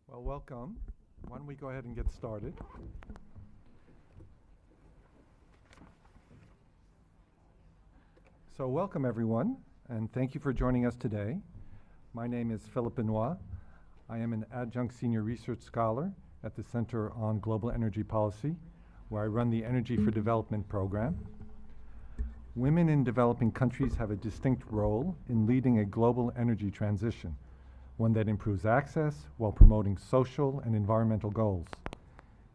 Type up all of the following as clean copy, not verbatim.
Well, welcome. Why don't we go ahead and get started? So welcome everyone, and thank you for joining us today. My name is Philippe Benoit. I am an adjunct senior research scholar at the Center on Global Energy Policy, where I run the Energy for Development program. Women in developing countries have a distinct role in leading a global energy transition, one that improves access while promoting social and environmental goals.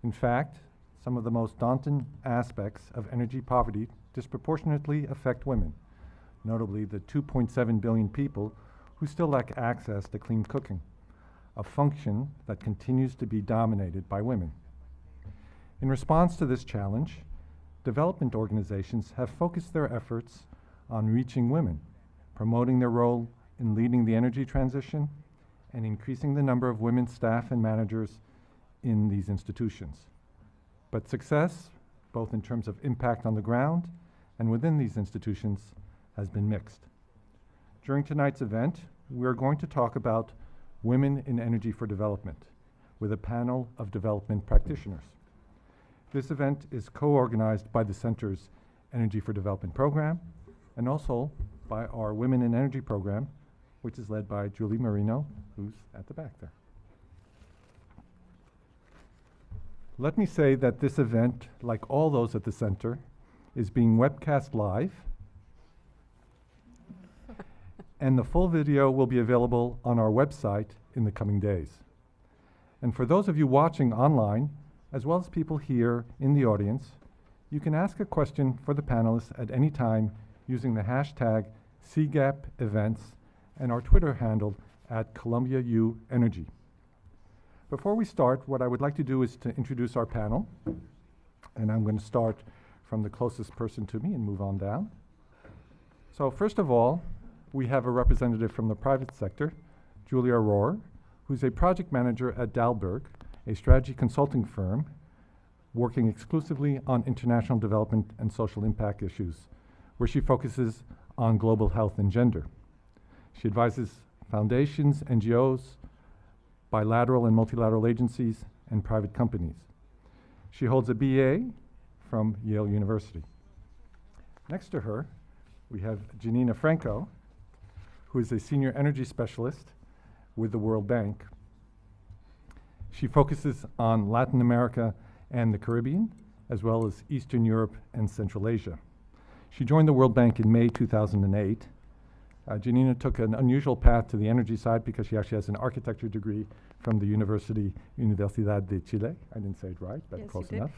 In fact, some of the most daunting aspects of energy poverty disproportionately affect women, notably the 2.7 billion people who still lack access to clean cooking, a function that continues to be dominated by women. In response to this challenge, development organizations have focused their efforts on reaching women, promoting their role in leading the energy transition, and increasing the number of women staff and managers in these institutions. But success, both in terms of impact on the ground and within these institutions, has been mixed. During tonight's event, we're going to talk about women in energy for development with a panel of development practitioners. This event is co-organized by the Center's Energy for Development program and also by our Women in Energy program, which is led by Julie Marino, who's at the back there. Let me say that this event, like all those at the Center, is being webcast live, and the full video will be available on our website in the coming days. And for those of you watching online, as well as people here in the audience, you can ask a question for the panelists at any time using the hashtag CGEP events and our Twitter handle at Columbia U Energy. Before we start, what I would like to do is to introduce our panel, and I'm going to start from the closest person to me and move on down. So first of all, we have a representative from the private sector, Julia Rohr, who's a project manager at Dalberg, a strategy consulting firm working exclusively on international development and social impact issues, where she focuses on global health and gender. She advises foundations, NGOs, bilateral and multilateral agencies, and private companies. She holds a BA from Yale University. Next to her, we have Janina Franco, who is a senior energy specialist with the World Bank. She focuses on Latin America and the Caribbean, as well as Eastern Europe and Central Asia. She joined the World Bank in May 2008. Janina took an unusual path to the energy side because she actually has an architecture degree from the Universidad de Chile. I didn't say it right, but Yes, close you enough.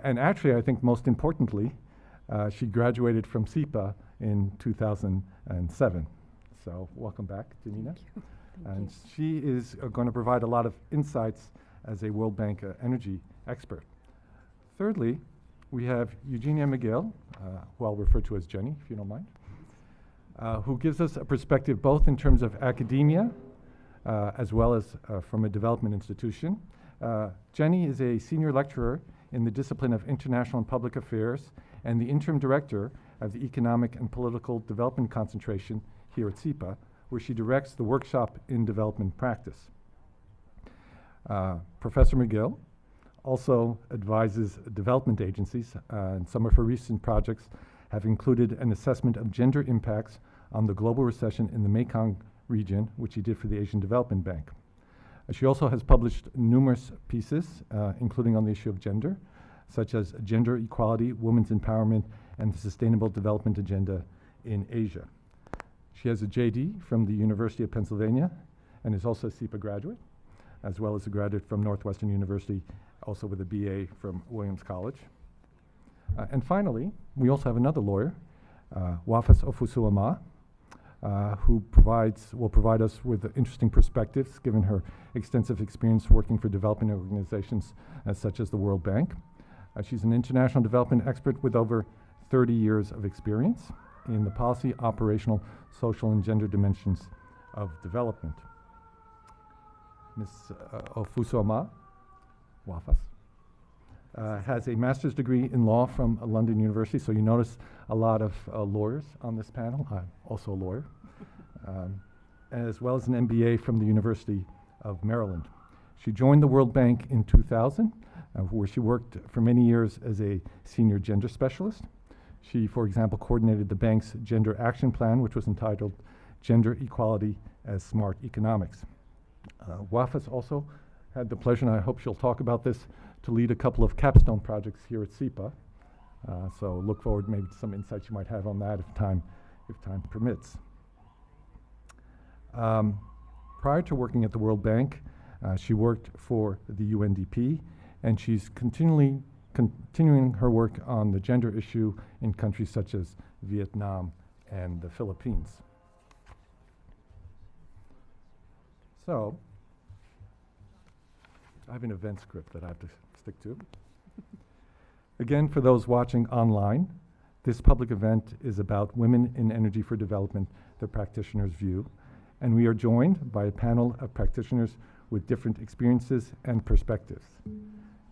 And actually, I think most importantly, she graduated from SIPA in 2007. So welcome back, Janina. And she is going to provide a lot of insights as a World Bank energy expert. Thirdly, we have Eugenia McGill, who I'll refer to as Jenny, if you don't mind, who gives us a perspective both in terms of academia as well as from a development institution. Jenny is a senior lecturer in the discipline of international and public affairs and the interim director of the Economic and Political Development Concentration here at SIPA, where she directs the workshop in development practice. Professor McGill also advises development agencies, and some of her recent projects have included an assessment of gender impacts on the global recession in the Mekong region, which she did for the Asian Development Bank. She also has published numerous pieces, including on the issue of gender, such as gender equality, women's empowerment, and the Sustainable Development Agenda in Asia. She has a JD from the University of Pennsylvania and is also a SIPA graduate, as well as a graduate from Northwestern University, also with a BA from Williams College. And finally, we also have another lawyer, Wafas Ofusuama, who will provide us with interesting perspectives given her extensive experience working for development organizations such as the World Bank. She's an international development expert with over 30 years of experience in the policy, operational, social, and gender dimensions of development. Ms. Ofusuama, Wafas, has a master's degree in law from London University, so you notice a lot of lawyers on this panel. I'm also a lawyer. as well as an MBA from the University of Maryland. She joined the World Bank in 2000, where she worked for many years as a senior gender specialist. She, for example, coordinated the bank's Gender Action Plan, which was entitled Gender Equality as Smart Economics. Wafa's also had the pleasure, and I hope she'll talk about this, to lead a couple of capstone projects here at CEPA. So look forward maybe to some insights you might have on that if time permits. Prior to working at the World Bank, she worked for the UNDP, and she's continuing her work on the gender issue in countries such as Vietnam and the Philippines. So, I have an event script that I have to stick to. Again, for those watching online, this public event is about women in energy for development, the practitioner's view, and we are joined by a panel of practitioners with different experiences and perspectives.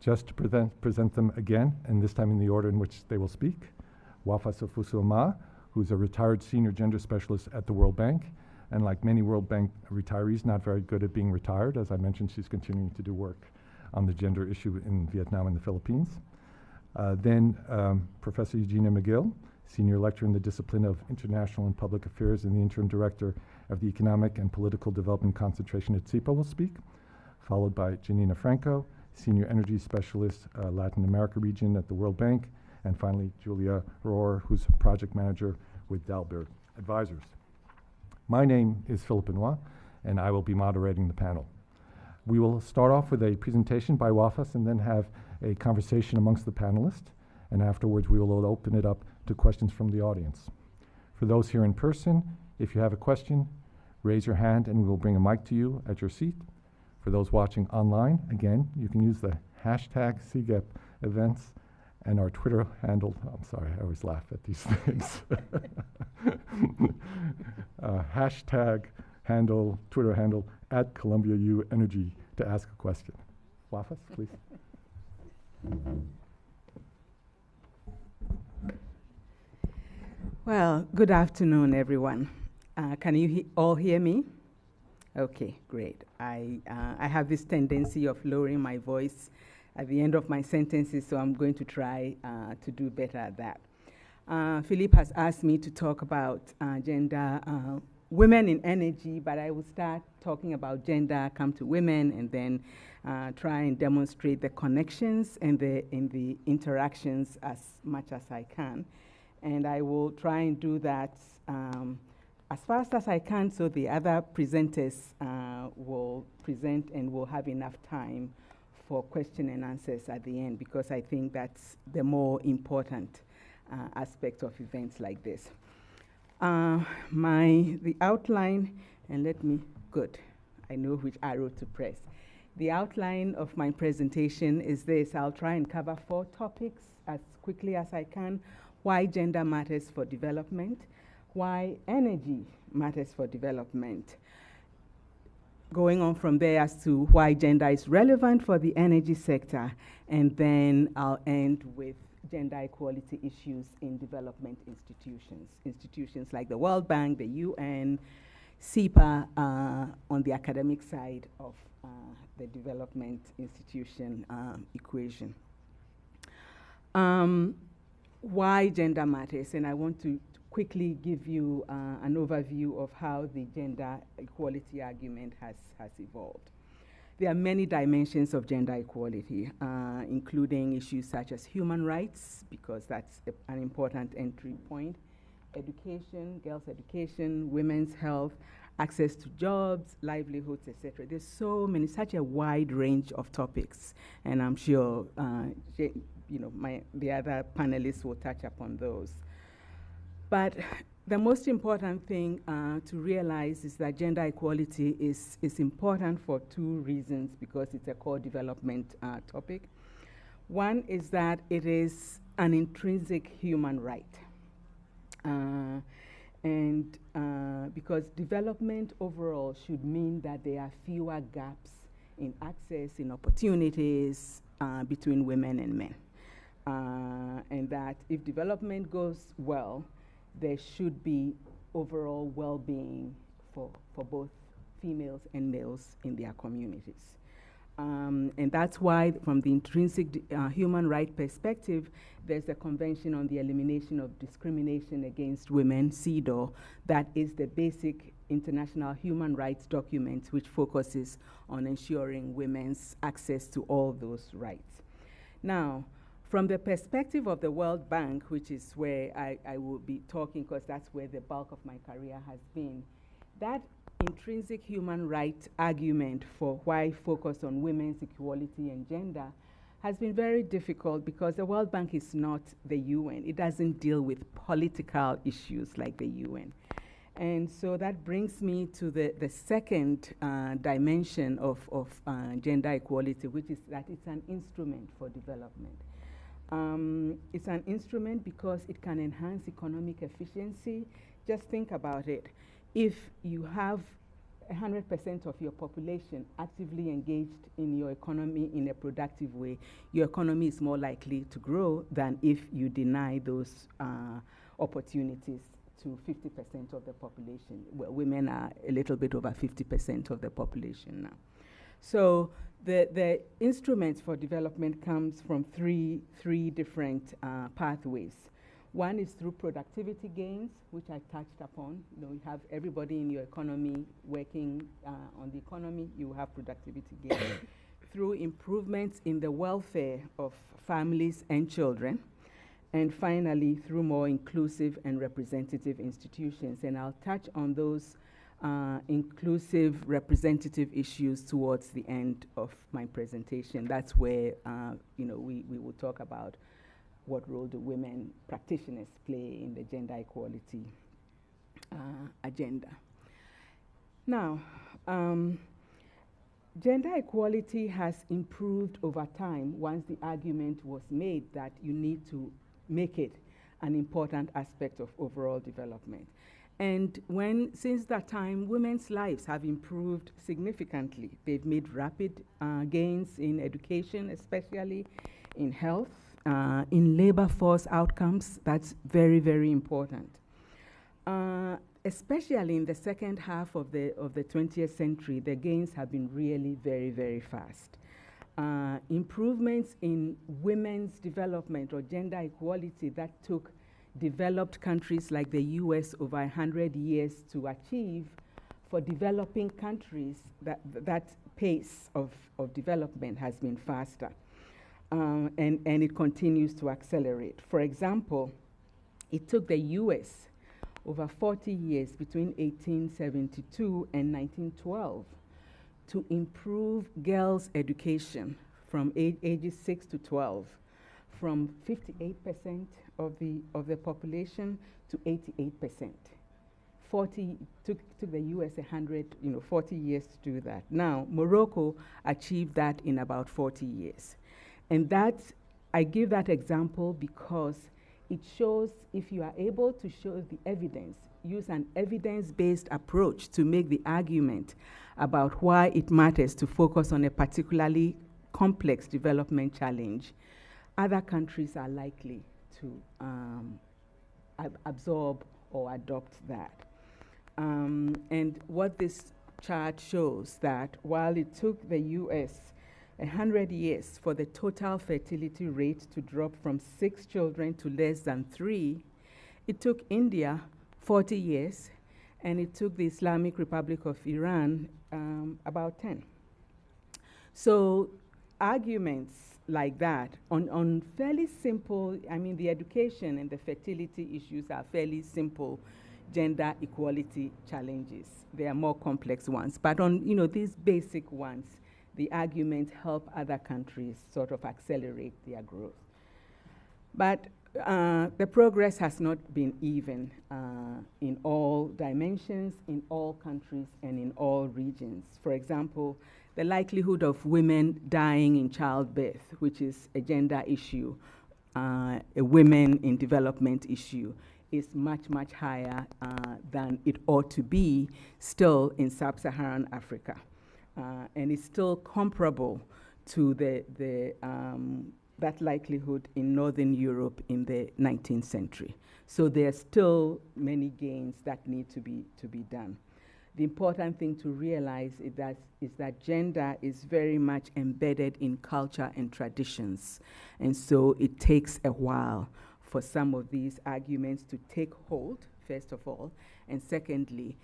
Just to present them again, and this time in the order in which they will speak: Wafa Sofusu-Ama, who's a retired senior gender specialist at the World Bank, and like many World Bank retirees, not very good at being retired. As I mentioned, she's continuing to do work on the gender issue in Vietnam and the Philippines. Then Professor Eugenia McGill, senior lecturer in the discipline of International and Public Affairs and the interim director of the Economic and Political Development Concentration at CEPA, will speak, followed by Janina Franco, senior energy specialist, Latin America region at the World Bank, and finally Julia Rohr, who's project manager with Dalberg Advisors. My name is Philippe Benoit, and I will be moderating the panel. We will start off with a presentation by Wafas and then have a conversation amongst the panelists, and afterwards we will open it up to questions from the audience. For those here in person, if you have a question, raise your hand and we will bring a mic to you at your seat. For those watching online, again, you can use the hashtag CGEP events and our Twitter handle. I'm sorry, I always laugh at these things. Hashtag handle, Twitter handle, at Columbia U Energy to ask a question. Wafas, please. Well, good afternoon, everyone. Can you all hear me? Okay, great. I have this tendency of lowering my voice at the end of my sentences, so I'm going to try to do better at that. Philippe has asked me to talk about women in energy, but I will start talking about gender, come to women, and then try and demonstrate the connections and the interactions as much as I can. And I will try and do that as fast as I can, so the other presenters will present and will have enough time for question and answers at the end, because I think that's the more important aspect of events like this. The outline, and good, I know which arrow to press. The outline of my presentation is this. I'll try and cover 4 topics as quickly as I can. Why gender matters for development, why energy matters for development, going on from there as to why gender is relevant for the energy sector, and then I'll end with gender equality issues in development institutions like the World Bank, the UN, CEPA on the academic side of the development institution equation. Why gender matters, and I want to quickly give you an overview of how the gender equality argument has evolved. There are many dimensions of gender equality, including issues such as human rights, because that's an important entry point, education, girls' education, women's health, access to jobs, livelihoods, etc. There's such a wide range of topics, and I'm sure the other panelists will touch upon those. But the most important thing to realize is that gender equality is important for 2 reasons, because it's a core development topic. One is that it is an intrinsic human right. Because development overall should mean that there are fewer gaps in access, in opportunities between women and men. And that if development goes well, there should be overall well-being for both females and males in their communities. And that's why, from the intrinsic human right perspective, there's a Convention on the Elimination of Discrimination Against Women, CEDAW, that is the basic international human rights document which focuses on ensuring women's access to all those rights. Now, from the perspective of the World Bank, which is where I will be talking, because that's where the bulk of my career has been, that intrinsic human rights argument for why focus on women's equality and gender has been very difficult, because the World Bank is not the UN. It doesn't deal with political issues like the UN. And so that brings me to the second dimension of gender equality, which is that it's an instrument for development. It's an instrument because it can enhance economic efficiency. Just think about it. If you have 100% of your population actively engaged in your economy in a productive way, your economy is more likely to grow than if you deny those opportunities to 50% of the population. Well, women are a little bit over 50% of the population now. So the instruments for development comes from three different pathways. One is through productivity gains, which I touched upon. You know, you have everybody in your economy working on the economy, you have productivity gains. Through improvements in the welfare of families and children. And finally, through more inclusive and representative institutions. And I'll touch on those inclusive, representative issues towards the end of my presentation. That's where we will talk about what role do women practitioners play in the gender equality agenda. Now, gender equality has improved over time once the argument was made that you need to make it an important aspect of overall development. And since that time, women's lives have improved significantly. They've made rapid gains in education, especially in health, in labor force outcomes. That's very, very important. Especially in the second half of the 20th century, the gains have been really very, very fast. Improvements in women's development or gender equality that took developed countries like the US over 100 years to achieve, for developing countries, that pace of development has been faster. And it continues to accelerate. For example, it took the US over 40 years, between 1872 and 1912, to improve girls' education from ages 6 to 12, from 58% of the population to 88%. Took the US 40 years to do that. Now, Morocco achieved that in about 40 years. And I give that example because it shows, if you are able to show the evidence, use an evidence-based approach to make the argument about why it matters to focus on a particularly complex development challenge, other countries are likely to absorb or adopt that. And what this chart shows, that while it took the US 100 years for the total fertility rate to drop from 6 children to less than 3, it took India 40 years, and it took the Islamic Republic of Iran about 10. So arguments like that on fairly simple, the education and the fertility issues are fairly simple gender equality challenges. They are more complex ones, but on these basic ones, the arguments help other countries sort of accelerate their growth. But the progress has not been even in all dimensions, in all countries, and in all regions. For example, the likelihood of women dying in childbirth, which is a gender issue, a women in development issue, is much, much higher than it ought to be still in sub-Saharan Africa. And it's still comparable to that likelihood in Northern Europe in the 19th century. So there are still many gains that need to be done. the important thing to realize is that gender is very much embedded in culture and traditions. And so it takes a while for some of these arguments to take hold, first of all. And secondly,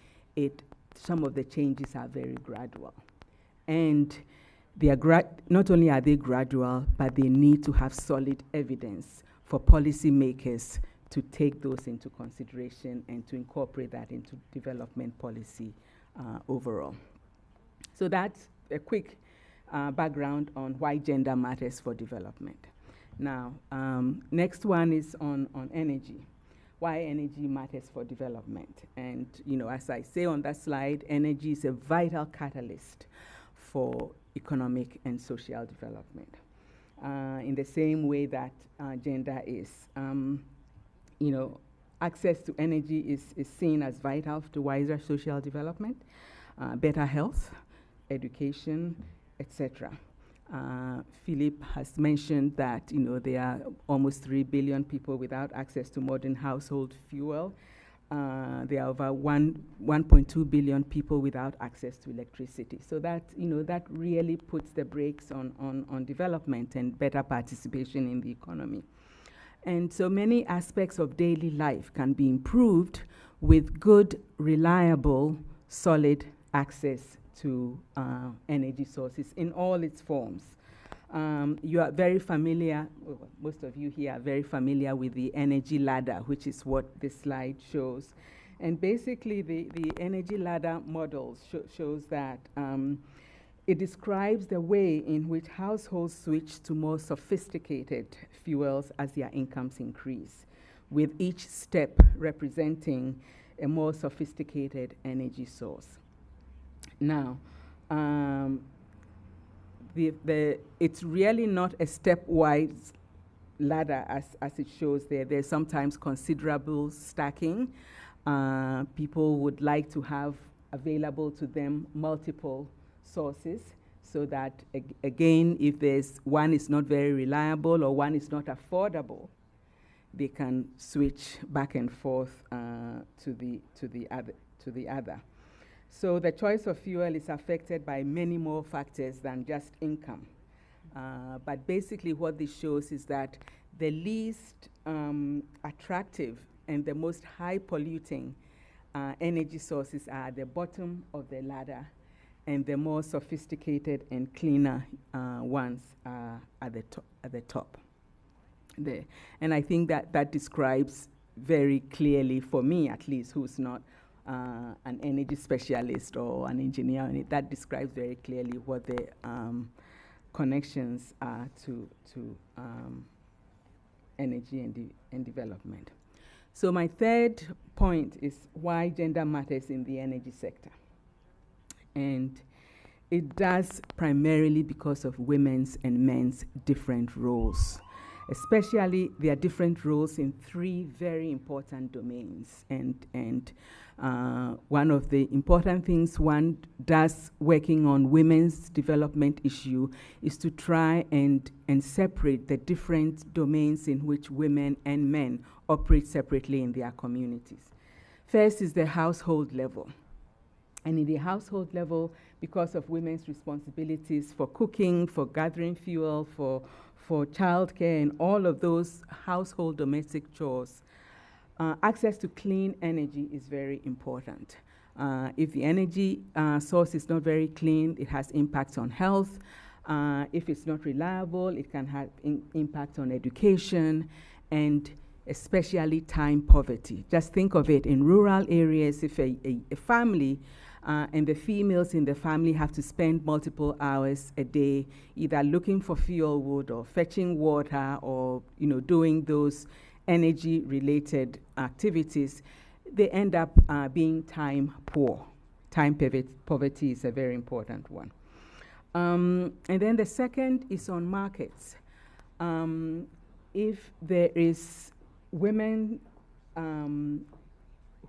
some of the changes are very gradual. And they are not only are they gradual, but they need to have solid evidence for policymakers to take those into consideration and to incorporate that into development policy overall. So that's a quick background on why gender matters for development. Now, next one is on energy. Why energy matters for development. And, as I say on that slide, energy is a vital catalyst for economic and social development. In the same way that gender is. Access to energy is seen as vital to wider social development, better health, education, etc. Philippe has mentioned that there are almost 3 billion people without access to modern household fuel. There are over 1.2 billion people without access to electricity. So that that really puts the brakes on development and better participation in the economy. And so many aspects of daily life can be improved with good, reliable, solid access to energy sources in all its forms. You are very familiar, well, most of you here are very familiar with the energy ladder, which is what this slide shows. And basically, the energy ladder model shows that it describes the way in which households switch to more sophisticated fuels as their incomes increase, with each step representing a more sophisticated energy source. Now, it's really not a stepwise ladder as it shows there. There's sometimes considerable stacking. People would like to have available to them multiple sources, so that again, if there's one is not very reliable or one is not affordable, they can switch back and forth to the other. So the choice of fuel is affected by many more factors than just income. But basically what this shows is that the least attractive and the most high polluting energy sources are at the bottom of the ladder, and the more sophisticated and cleaner ones are at the top there. And I think that describes very clearly, for me at least, who's not an energy specialist or an engineer, and that describes very clearly what the connections are to energy and development. So my third point is why gender matters in the energy sector. And it does primarily because of women's and men's different roles. Especially their different roles in 3 very important domains. And one of the important things one does working on women's development issue is to try and separate the different domains in which women and men operate separately in their communities. First is the household level. And in the household level, because of women's responsibilities for cooking, for gathering fuel, for childcare, and all of those household domestic chores, access to clean energy is very important. If the energy source is not very clean, it has impacts on health. If it's not reliable, it can have impact on education, and especially time poverty. Just think of it in rural areas. If a family and the females in the family have to spend multiple hours a day either looking for fuel wood or fetching water or doing those energy-related activities, they end up being time poor. Time poverty is a very important one. And then the second is on markets. If there is women who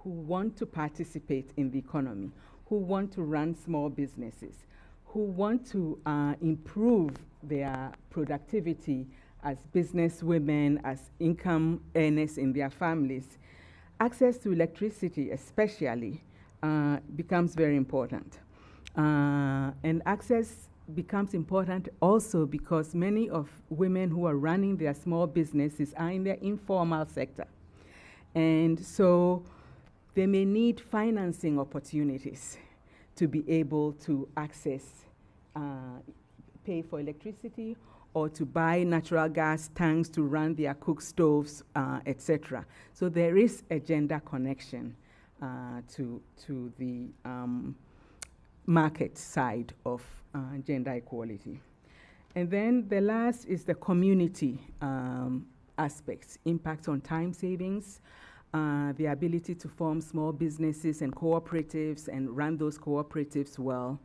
want to participate in the economy, who want to run small businesses, who want to improve their productivity as business women, as income earners in their families, access to electricity especially becomes very important. And access becomes important also because many of women who are running their small businesses are in the informal sector. And so they may need financing opportunities to be able to access, pay for electricity, or to buy natural gas tanks to run their cook stoves, etc. So there is a gender connection to the market side of gender equality. And then the last is the community aspects, impact on time savings, the ability to form small businesses and cooperatives and run those cooperatives well,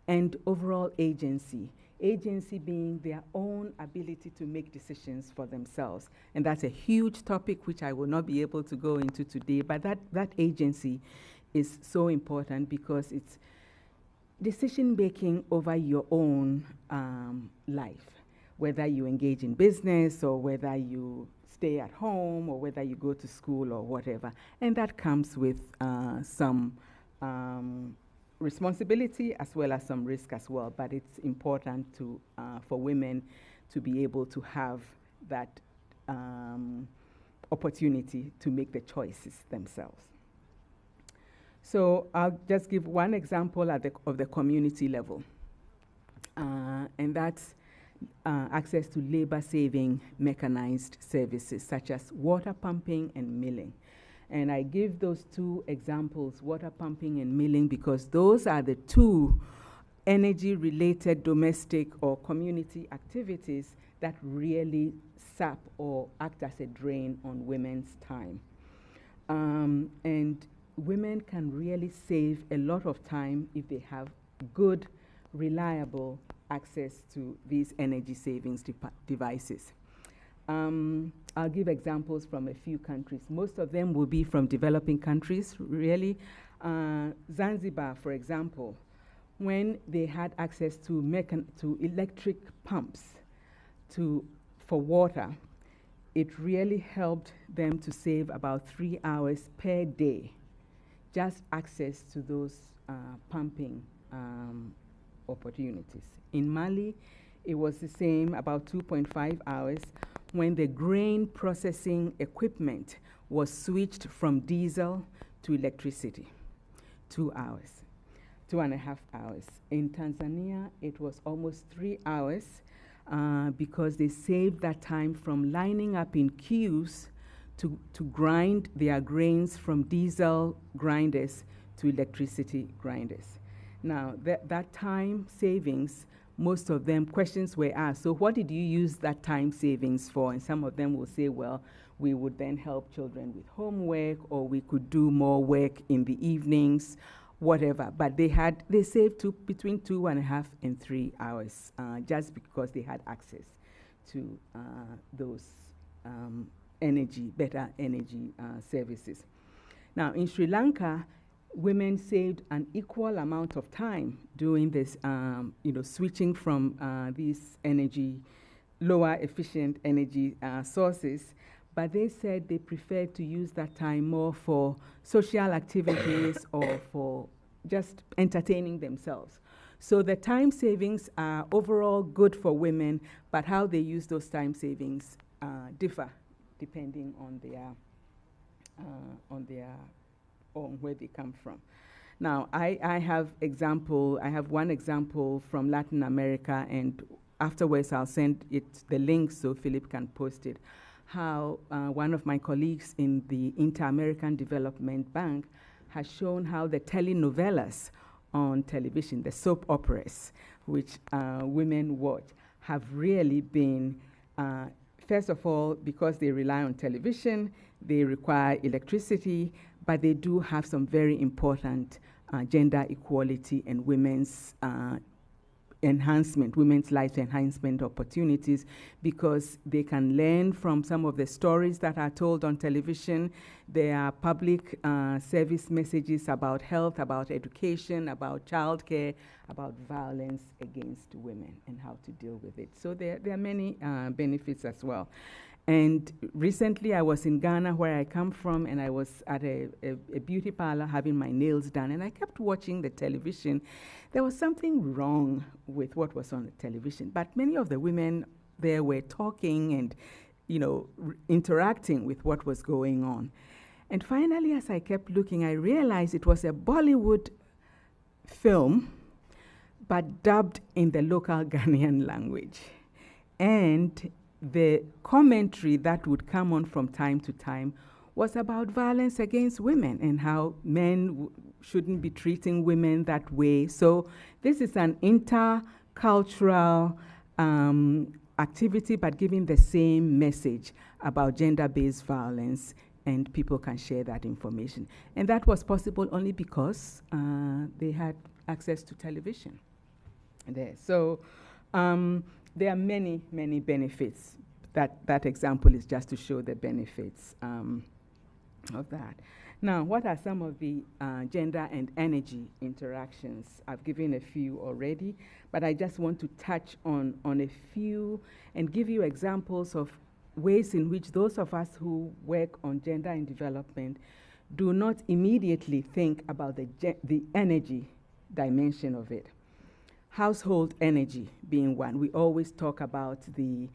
and overall agency. Agency being their own ability to make decisions for themselves. And that's a huge topic which I will not be able to go into today, but that agency is so important because it's decision-making over your own life, whether you engage in business or whether you stay at home or whether you go to school or whatever. And that comes with some responsibility as well as some risk as well, but it's important to, for women to be able to have that opportunity to make the choices themselves. So I'll just give one example of the community level, and that's access to labor-saving mechanized services such as water pumping and milling. And I give those two examples, water pumping and milling, because those are the two energy-related domestic or community activities that really sap or act as a drain on women's time. And women can really save a lot of time if they have good, reliable access to these energy savings devices. I'll give examples from a few countries. Most of them will be from developing countries, really. Zanzibar, for example, when they had access to electric pumps for water, it really helped them to save about 3 hours per day, just access to those pumping opportunities. In Mali, it was the same, about 2.5 hours, when the grain processing equipment was switched from diesel to electricity. 2 hours, 2.5 hours. In Tanzania, it was almost 3 hours because they saved that time from lining up in queues to grind their grains from diesel grinders to electricity grinders. Now, that time savings, most of them, questions were asked, so what did you use that time savings for? And some of them will say, well, we would then help children with homework, or we could do more work in the evenings, whatever. But they saved between 2.5 and 3 hours, just because they had access to those better energy services. Now, in Sri Lanka, women saved an equal amount of time doing this, switching from these lower efficient energy sources, but they said they preferred to use that time more for social activities or for just entertaining themselves. So the time savings are overall good for women, but how they use those time savings differ depending on where they come from. Now, I have one example from Latin America, and afterwards I'll send the link so Philippe can post it, how one of my colleagues in the Inter-American Development Bank has shown how the telenovelas on television, the soap operas, which women watch, have really been, first of all, because they rely on television, they require electricity, but they do have some very important gender equality and women's life enhancement opportunities, because they can learn from some of the stories that are told on television. There are public service messages about health, about education, about childcare, about violence against women and how to deal with it. So there are many benefits as well. And recently I was in Ghana, where I come from, and I was at a beauty parlor having my nails done, and I kept watching the television. There was something wrong with what was on the television, but many of the women there were talking and, you know, interacting with what was going on. And finally, as I kept looking, I realized it was a Bollywood film, but dubbed in the local Ghanaian language. And the commentary that would come on from time to time was about violence against women and how men shouldn't be treating women that way. So this is an intercultural activity, but giving the same message about gender-based violence, and people can share that information. And that was possible only because they had access to television there. So there are many, many benefits. That example is just to show the benefits of that. Now, what are some of the gender and energy interactions? I've given a few already, but I just want to touch on a few and give you examples of ways in which those of us who work on gender and development do not immediately think about the energy dimension of it. Household energy being one. We always talk about the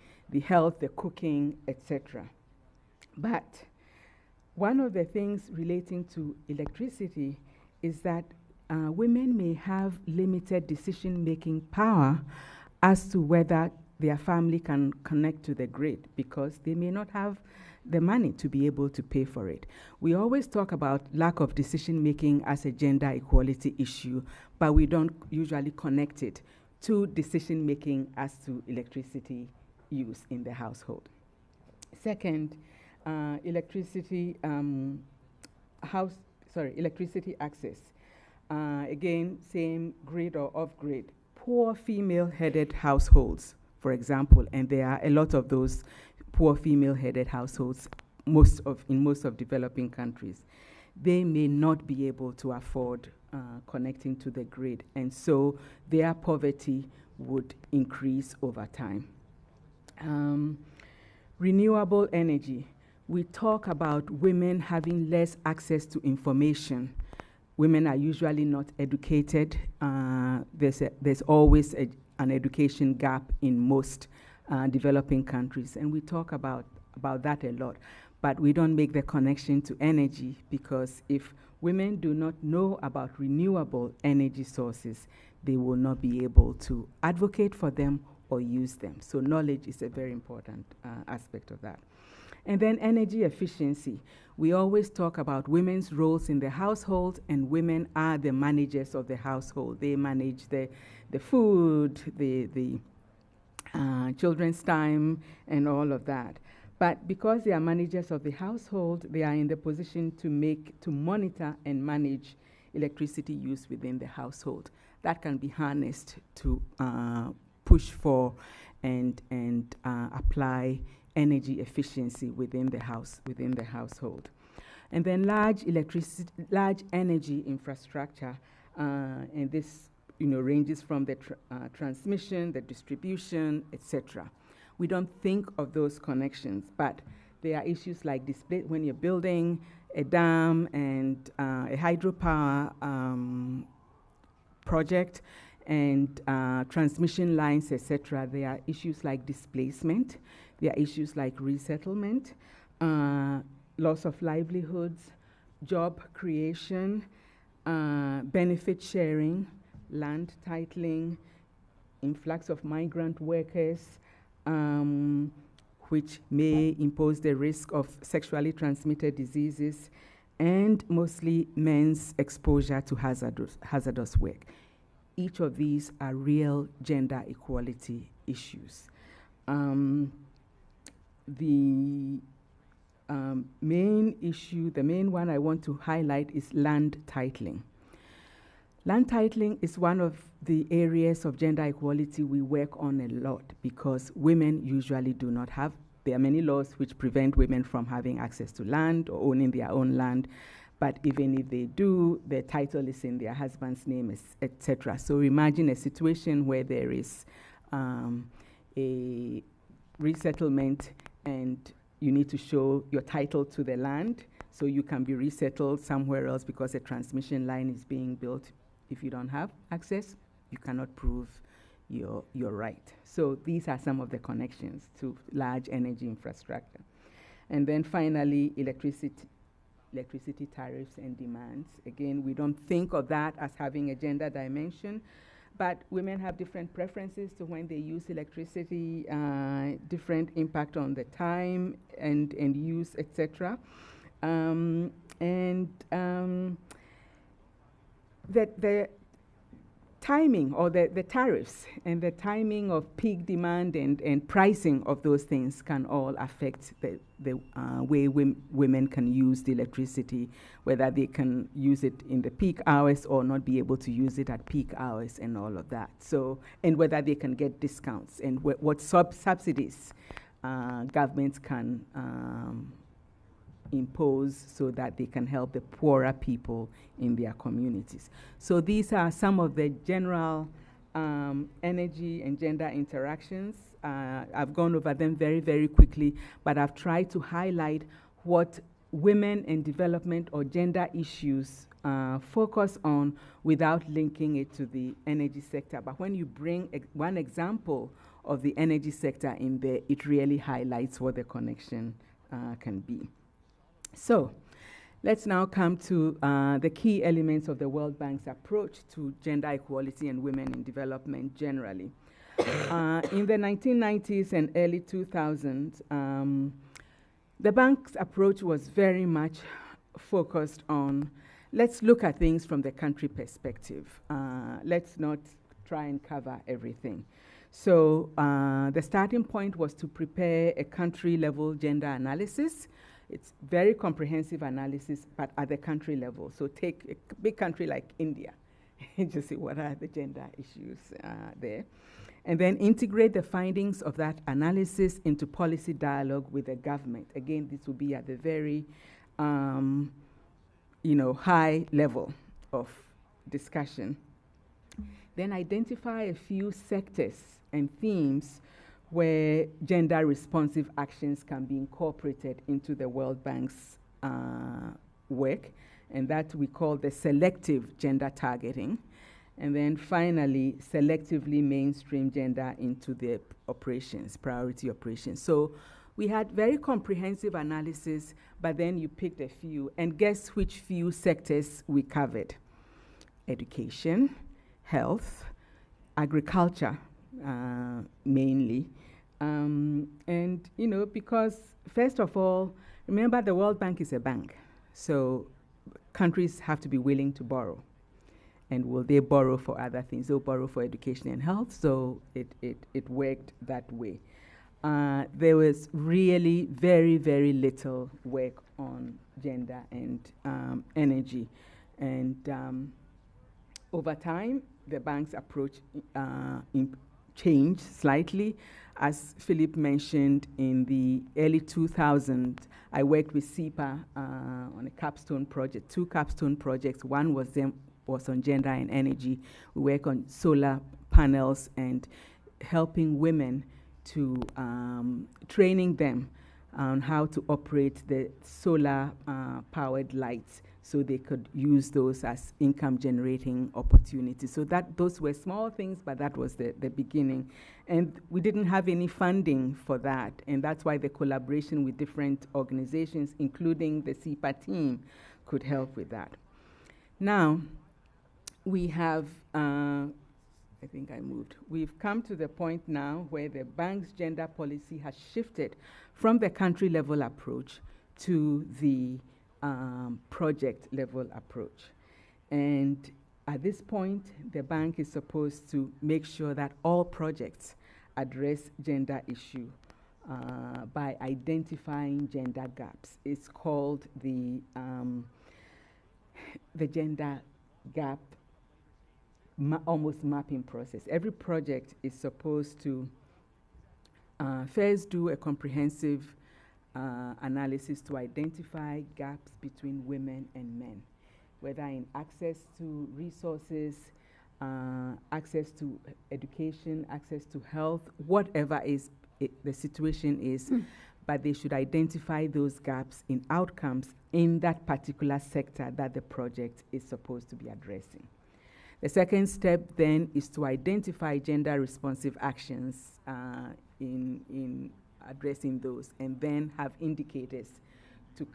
health, the cooking, etc. But one of the things relating to electricity is that women may have limited decision-making power as to whether their family can connect to the grid, because they may not have the money to be able to pay for it. We always talk about lack of decision-making as a gender equality issue, but we don't usually connect it to decision-making as to electricity use in the household. Second, electricity access. Again, same grid or off-grid. Poor female-headed households, for example, and there are a lot of those poor female-headed households in most of developing countries. They may not be able to afford connecting to the grid, and so their poverty would increase over time. Renewable energy. We talk about women having less access to information. Women are usually not educated. There's always an education gap in most developing countries, and we talk about that a lot. But we don't make the connection to energy, because if women do not know about renewable energy sources, they will not be able to advocate for them or use them. So knowledge is a very important aspect of that. And then energy efficiency. We always talk about women's roles in the household, and women are the managers of the household. They manage the food, the children's time, and all of that. But because they are managers of the household, they are in the position to monitor and manage electricity use within the household. That can be harnessed to push for and apply energy efficiency within the household. And then large energy infrastructure, and this ranges from the transmission, the distribution, etc. We don't think of those connections, but there are issues like display when you're building a dam and a hydropower project and transmission lines, etc. There are issues like displacement. There are issues like resettlement, loss of livelihoods, job creation, benefit sharing, land titling, influx of migrant workers, which may impose the risk of sexually transmitted diseases, and mostly men's exposure to hazardous work. Each of these are real gender equality issues. The main issue, the main one I want to highlight is land titling. Land titling is one of the areas of gender equality we work on a lot, because women usually do not have. There are many laws which prevent women from having access to land or owning their own land, but even if they do, their title is in their husband's name, etc. So imagine a situation where there is a resettlement and you need to show your title to the land, so you can be resettled somewhere else because a transmission line is being built. If you don't have access, you cannot prove your right. So these are some of the connections to large energy infrastructure. And then finally, electricity tariffs and demands. Again, we don't think of that as having a gender dimension, but women have different preferences to when they use electricity, different impact on the time and use, etc. The timing, or the tariffs and the timing of peak demand and pricing of those things can all affect the way women can use the electricity, whether they can use it in the peak hours or not be able to use it at peak hours and all of that. So, and whether they can get discounts and what subsidies governments can impose so that they can help the poorer people in their communities. So these are some of the general energy and gender interactions. I've gone over them very, very quickly, but I've tried to highlight what women and development or gender issues focus on without linking it to the energy sector. But when you bring one example of the energy sector in there, it really highlights what the connection can be. So let's now come to the key elements of the World Bank's approach to gender equality and women in development generally. In the 1990s and early 2000s, the bank's approach was very much focused on, let's look at things from the country perspective. Let's not try and cover everything. So the starting point was to prepare a country-level gender analysis. It's very comprehensive analysis, but at the country level. So take a big country like India and just see what are the gender issues there. And then integrate the findings of that analysis into policy dialogue with the government. Again, this will be at the very high level of discussion. Then identify a few sectors and themes where gender responsive actions can be incorporated into the World Bank's work, and that we call the selective gender targeting. And then finally, selectively mainstream gender into the operations, priority operations. So we had very comprehensive analysis, but then you picked a few, and guess which few sectors we covered? Education, health, agriculture, mainly. And, because first of all, remember the World Bank is a bank. So countries have to be willing to borrow. And will they borrow for other things? They'll borrow for education and health. So it worked that way. There was really very, very little work on gender and energy. And over time, the bank's approach changed slightly. As Philippe mentioned, in the early 2000s, I worked with CEPA on a Capstone project, 2 Capstone projects. One was on gender and energy. We work on solar panels and helping women to training them on how to operate the solar powered lights, so they could use those as income generating opportunities. So those were small things, but that was the beginning. And we didn't have any funding for that, and that's why the collaboration with different organizations, including the CEPA team, could help with that. Now, we have, I think I moved. We've come to the point now where the bank's gender policy has shifted from the country level approach to the project level approach. And at this point, the bank is supposed to make sure that all projects address gender issue by identifying gender gaps. It's called the gender gap almost mapping process. Every project is supposed to first do a comprehensive analysis to identify gaps between women and men, whether in access to resources, access to education, access to health, whatever the situation is, but they should identify those gaps in outcomes in that particular sector that the project is supposed to be addressing. The second step then is to identify gender-responsive actions in addressing those, and then have indicators to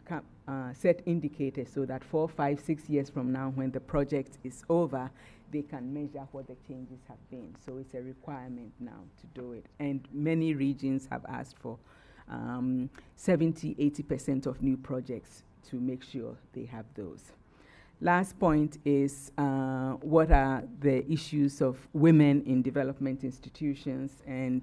set indicators so that 4, 5, 6 years from now, when the project is over, they can measure what the changes have been. So it's a requirement now to do it. And many regions have asked for 70, 80% of new projects to make sure they have those. Last point is what are the issues of women in development institutions, and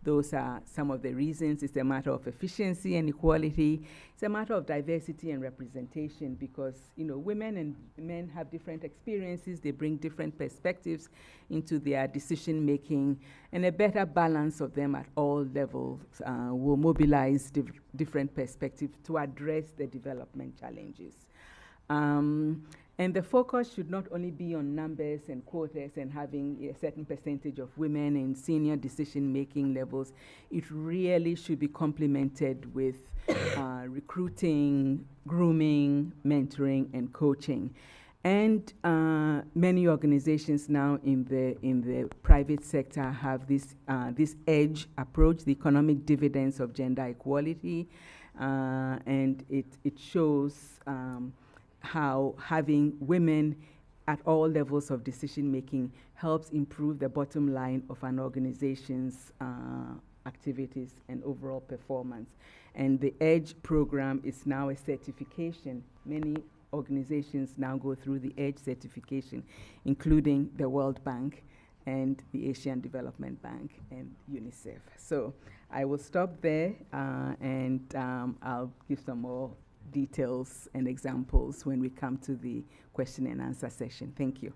those are some of the reasons. It's a matter of efficiency and equality. It's a matter of diversity and representation, because women and men have different experiences. They bring different perspectives into their decision making, and a better balance of them at all levels will mobilize different perspectives to address the development challenges. And the focus should not only be on numbers and quotas and having a certain percentage of women in senior decision-making levels. It really should be complemented with recruiting, grooming, mentoring, and coaching. And many organizations now in the private sector have this EDGE approach, the economic dividends of gender equality, and it shows how having women at all levels of decision-making helps improve the bottom line of an organization's activities and overall performance. And the EDGE program is now a certification. Many organizations now go through the EDGE certification, including the World Bank and the Asian Development Bank and UNICEF. So I will stop there, and I'll give some more details and examples when we come to the question and answer session. Thank you.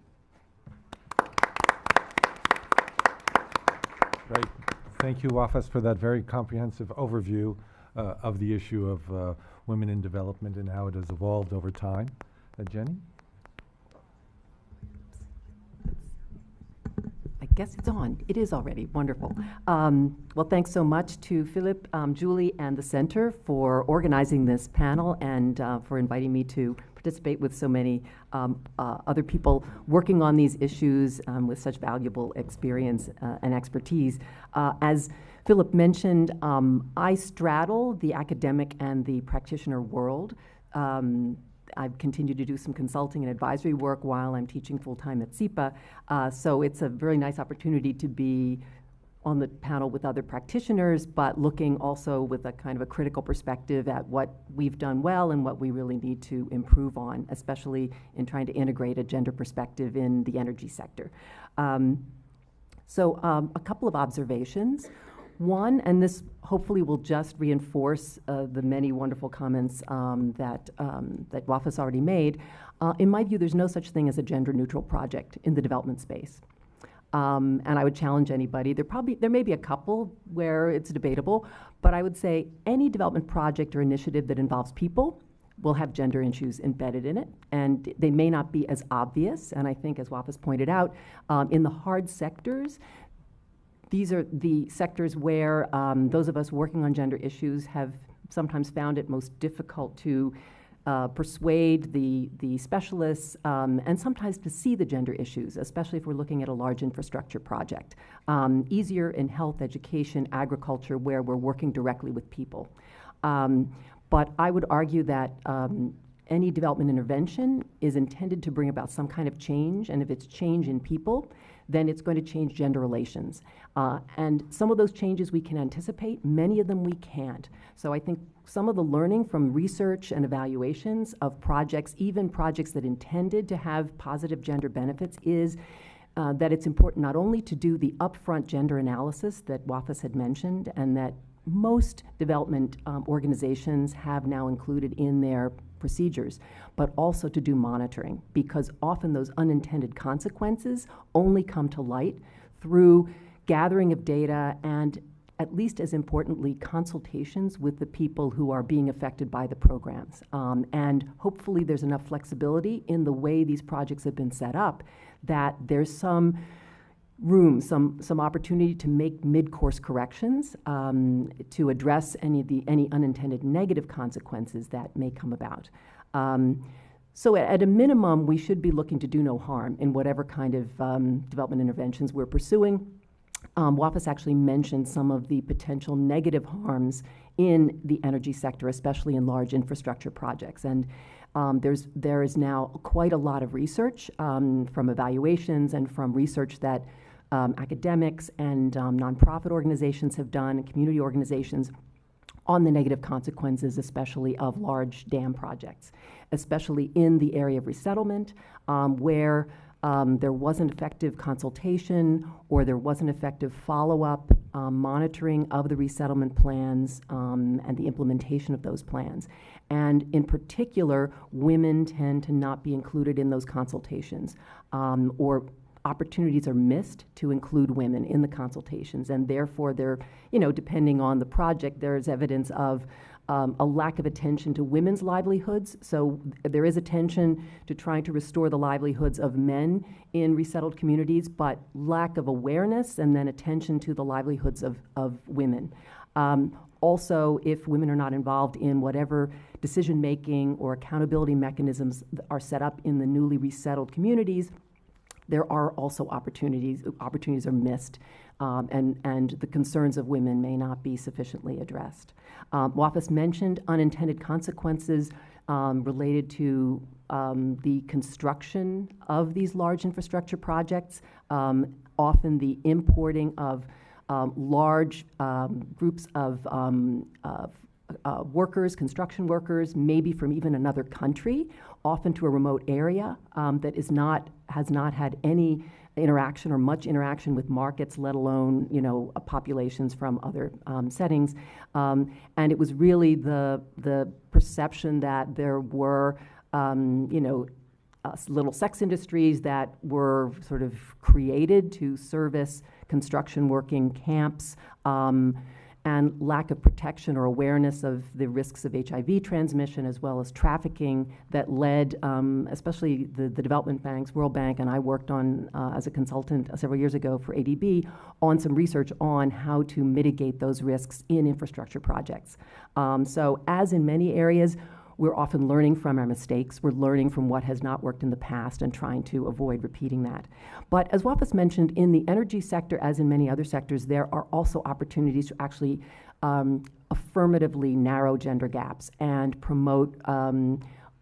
Great. Thank you, Wafas, for that very comprehensive overview of the issue of women in development and how it has evolved over time. Jenny? I guess it's on. It is already. Wonderful. Well, thanks so much to Philippe, Julie, and the Center for organizing this panel, and for inviting me to participate with so many other people working on these issues with such valuable experience and expertise. As Philippe mentioned, I straddle the academic and the practitioner world. I've continued to do some consulting and advisory work while I'm teaching full-time at SIPA, so it's a very nice opportunity to be on the panel with other practitioners, but looking also with a kind of a critical perspective at what we've done well and what we really need to improve on, especially in trying to integrate a gender perspective in the energy sector. So a couple of observations. One, and this hopefully will just reinforce the many wonderful comments that Wafas already made. In my view, there's no such thing as a gender-neutral project in the development space. And I would challenge anybody. There may be a couple where it's debatable, but I would say any development project or initiative that involves people will have gender issues embedded in it, and they may not be as obvious. And I think, as Wafas pointed out, in the hard sectors, these are the sectors where those of us working on gender issues have sometimes found it most difficult to persuade the specialists and sometimes to see the gender issues, especially if we're looking at a large infrastructure project. Easier in health, education, agriculture, where we're working directly with people. But I would argue that any development intervention is intended to bring about some kind of change, and if it's change in people, then it's going to change gender relations. And some of those changes we can anticipate, many of them we can't. So I think some of the learning from research and evaluations of projects, even projects that intended to have positive gender benefits, is that it's important not only to do the upfront gender analysis that Wafas had mentioned, and that most development organizations have now included in their procedures, but also to do monitoring, because often those unintended consequences only come to light through gathering of data and at least as importantly, consultations with the people who are being affected by the programs. And hopefully there's enough flexibility in the way these projects have been set up that there's some room, some opportunity to make mid-course corrections to address any unintended negative consequences that may come about. So at a minimum, we should be looking to do no harm in whatever kind of development interventions we're pursuing. WAFIS actually mentioned some of the potential negative harms in the energy sector, especially in large infrastructure projects. And there is now quite a lot of research from evaluations and from research that academics and nonprofit organizations have done, and community organizations, on the negative consequences, especially of large dam projects, especially in the area of resettlement, where there wasn't effective consultation or there wasn't effective follow-up monitoring of the resettlement plans and the implementation of those plans. And in particular, women tend to not be included in those consultations, or opportunities are missed to include women in the consultations, and therefore there, depending on the project, there's evidence of a lack of attention to women's livelihoods. So there is attention to trying to restore the livelihoods of men in resettled communities, but lack of awareness and then attention to the livelihoods of women. Also, if women are not involved in whatever decision-making or accountability mechanisms are set up in the newly resettled communities, there are also opportunities are missed, and the concerns of women may not be sufficiently addressed. WAFIS mentioned unintended consequences related to the construction of these large infrastructure projects, often the importing of large groups of workers, construction workers, maybe from even another country, often to a remote area that has not had any interaction or much interaction with markets, let alone populations from other settings. And it was really the perception that there were little sex industries that were sort of created to service construction working camps, and lack of protection or awareness of the risks of HIV transmission, as well as trafficking, that led, especially the development banks, World Bank, and I worked on, as a consultant several years ago for ADB, on some research on how to mitigate those risks in infrastructure projects. So as in many areas, we're often learning from our mistakes. We're learning from what has not worked in the past and trying to avoid repeating that. But as WAFIS mentioned, in the energy sector, as in many other sectors, there are also opportunities to actually affirmatively narrow gender gaps and promote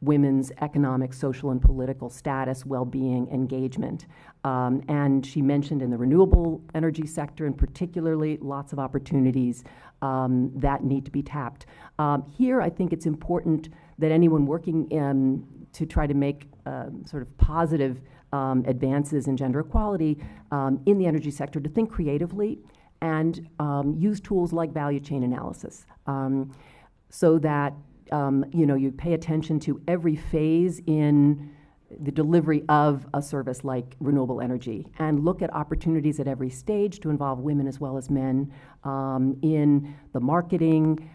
women's economic, social, and political status, well-being, engagement. And she mentioned in the renewable energy sector, and particularly, lots of opportunities that need to be tapped. Here, I think it's important that anyone working to try to make sort of positive advances in gender equality in the energy sector to think creatively and use tools like value chain analysis, so that you pay attention to every phase in the delivery of a service like renewable energy, and look at opportunities at every stage to involve women as well as men in the marketing,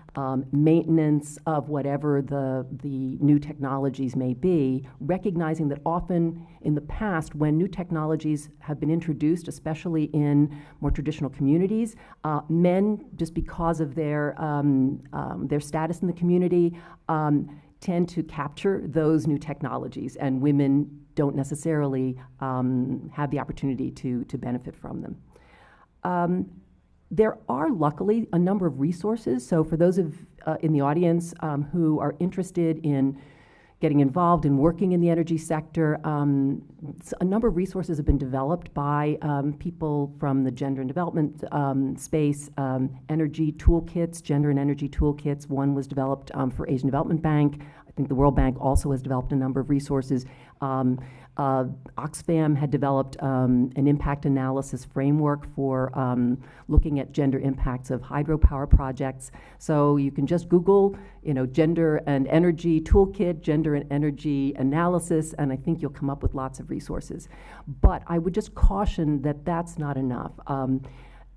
maintenance of whatever the new technologies may be, recognizing that often in the past, when new technologies have been introduced, especially in more traditional communities, men, just because of their status in the community, tend to capture those new technologies, and women don't necessarily have the opportunity to benefit from them. There are, luckily, a number of resources. So for those in the audience who are interested in getting involved in working in the energy sector, a number of resources have been developed by people from the gender and development space, energy toolkits, gender and energy toolkits. One was developed for Asian Development Bank. I think the World Bank also has developed a number of resources. Oxfam had developed an impact analysis framework for looking at gender impacts of hydropower projects. So you can just Google, gender and energy toolkit, gender and energy analysis, and I think you'll come up with lots of resources. But I would just caution that that's not enough.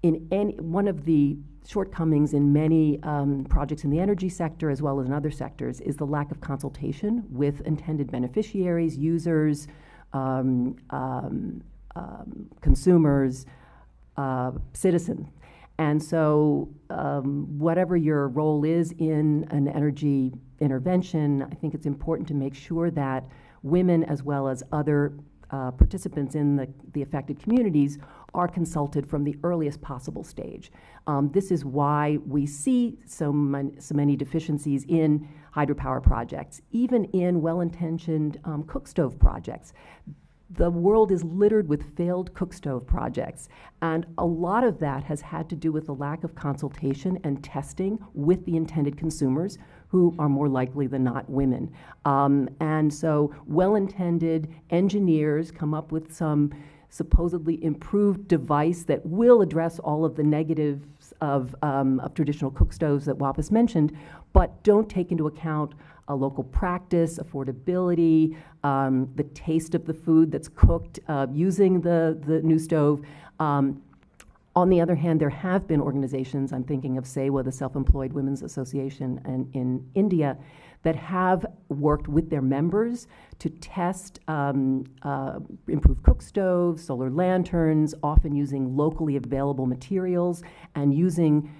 one of the shortcomings in many projects in the energy sector as well as in other sectors is the lack of consultation with intended beneficiaries, users, consumers, citizens. And so whatever your role is in an energy intervention, I think it's important to make sure that women as well as other participants in the affected communities are consulted from the earliest possible stage. This is why we see so many deficiencies in hydropower projects, even in well-intentioned cook stove projects. The world is littered with failed cook stove projects, and a lot of that has had to do with the lack of consultation and testing with the intended consumers, who are more likely than not women. And so well-intended engineers come up with some supposedly improved device that will address all of the negatives of traditional cook stoves that Wapas mentioned, but don't take into account a local practice, affordability, the taste of the food that's cooked using the new stove. On the other hand, there have been organizations, I'm thinking of SEWA, the Self-Employed Women's Association in India, that have worked with their members to test improved cook stoves, solar lanterns, often using locally available materials and using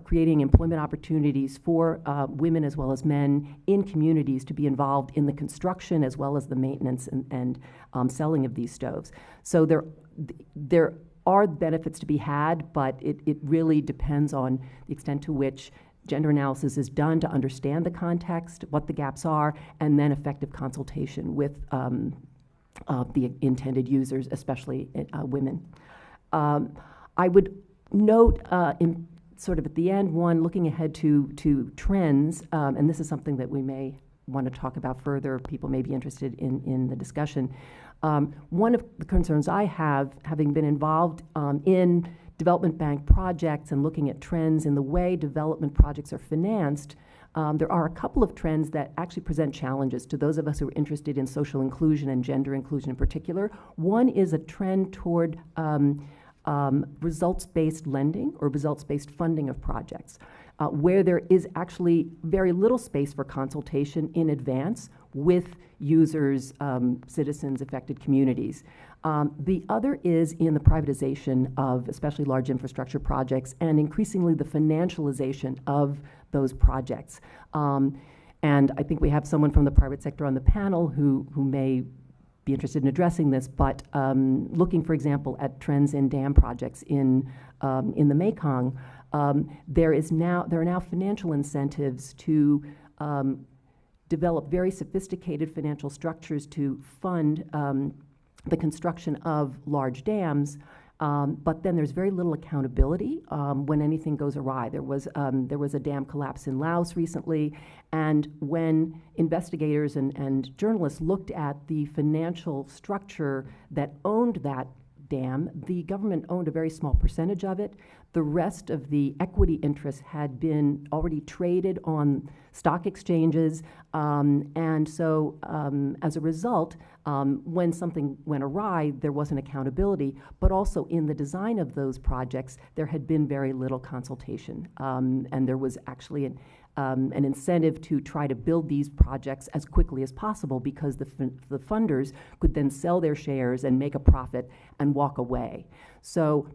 creating employment opportunities for women as well as men in communities to be involved in the construction as well as the maintenance and selling of these stoves. So there are benefits to be had, but it really depends on the extent to which gender analysis is done to understand the context, what the gaps are, and then effective consultation with the intended users, especially women. I would note in sort of at the end, looking ahead to trends, and this is something that we may want to talk about further, people may be interested in the discussion. One of the concerns I have, having been involved in development bank projects and looking at trends in the way development projects are financed, there are a couple of trends that actually present challenges to those of us who are interested in social inclusion and gender inclusion in particular. One is a trend toward results-based lending or results-based funding of projects, where there is actually very little space for consultation in advance with users, citizens, affected communities. The other is in the privatization of especially large infrastructure projects and increasingly the financialization of those projects. And I think we have someone from the private sector on the panel who may be interested in addressing this, but looking, for example, at trends in dam projects in the Mekong, there are now financial incentives to develop very sophisticated financial structures to fund the construction of large dams, but then there's very little accountability when anything goes awry. There was a dam collapse in Laos recently, and when investigators and journalists looked at the financial structure that owned that dam, the government owned a very small percentage of it. The rest of the equity interests had been already traded on stock exchanges, and so as a result, when something went awry, there wasn't accountability, but also in the design of those projects, there had been very little consultation, and there was actually an incentive to try to build these projects as quickly as possible because the funders could then sell their shares and make a profit and walk away. So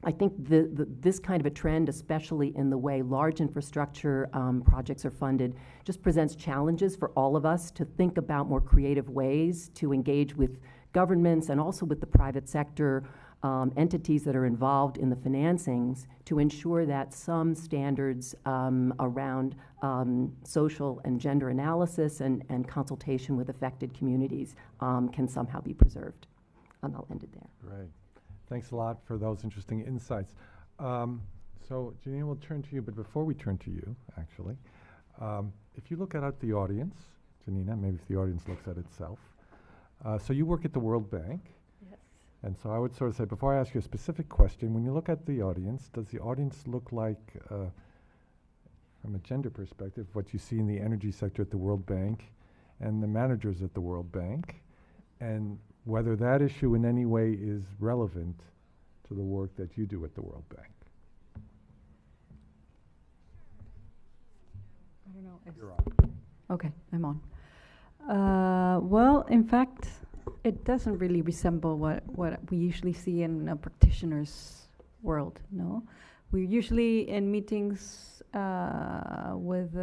I think this kind of a trend, especially in the way large infrastructure projects are funded, just presents challenges for all of us to think about more creative ways to engage with governments and also with the private sector entities that are involved in the financings to ensure that some standards around social and gender analysis and consultation with affected communities can somehow be preserved. And I'll end it there. Great. Thanks a lot for those interesting insights. So Janina, we'll turn to you, but before we turn to you, actually, if you look out at the audience, Janina, maybe if the audience looks at itself, so you work at the World Bank. Yes. And so I would sort of say, before I ask you a specific question, when you look at the audience, does the audience look like, from a gender perspective, what you see in the energy sector at the World Bank and the managers at the World Bank, and whether that issue in any way is relevant to the work that you do at the World Bank? I don't know. You're on. Okay, I'm on. Well, in fact, it doesn't really resemble what we usually see in a practitioner's world, no? We're usually in meetings with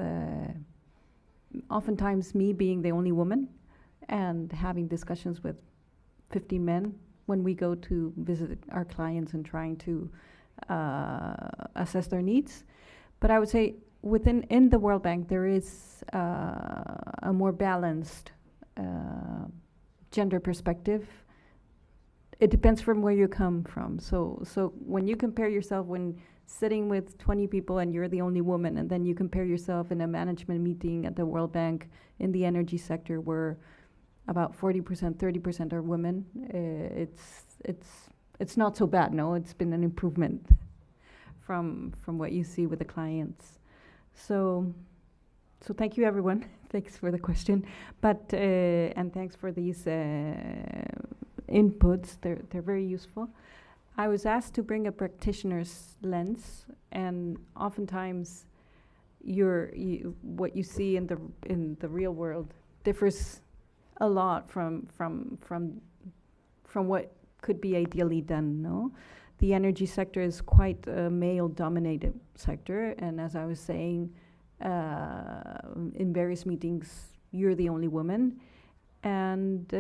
oftentimes me being the only woman and having discussions with 50 men when we go to visit our clients and trying to assess their needs. But I would say in the World Bank, there is a more balanced gender perspective. It depends from where you come from. So when you compare yourself when sitting with 20 people and you're the only woman, and then you compare yourself in a management meeting at the World Bank in the energy sector where about 40%, 30% are women, it's not so bad, no? It's been an improvement from what you see with the clients. So thank you, everyone. Thanks for the question, and thanks for these inputs. They're very useful. I was asked to bring a practitioner's lens, and oftentimes what you see in the real world differs a lot from what could be ideally done. No, the energy sector is quite a male-dominated sector, and as I was saying in various meetings, you're the only woman, and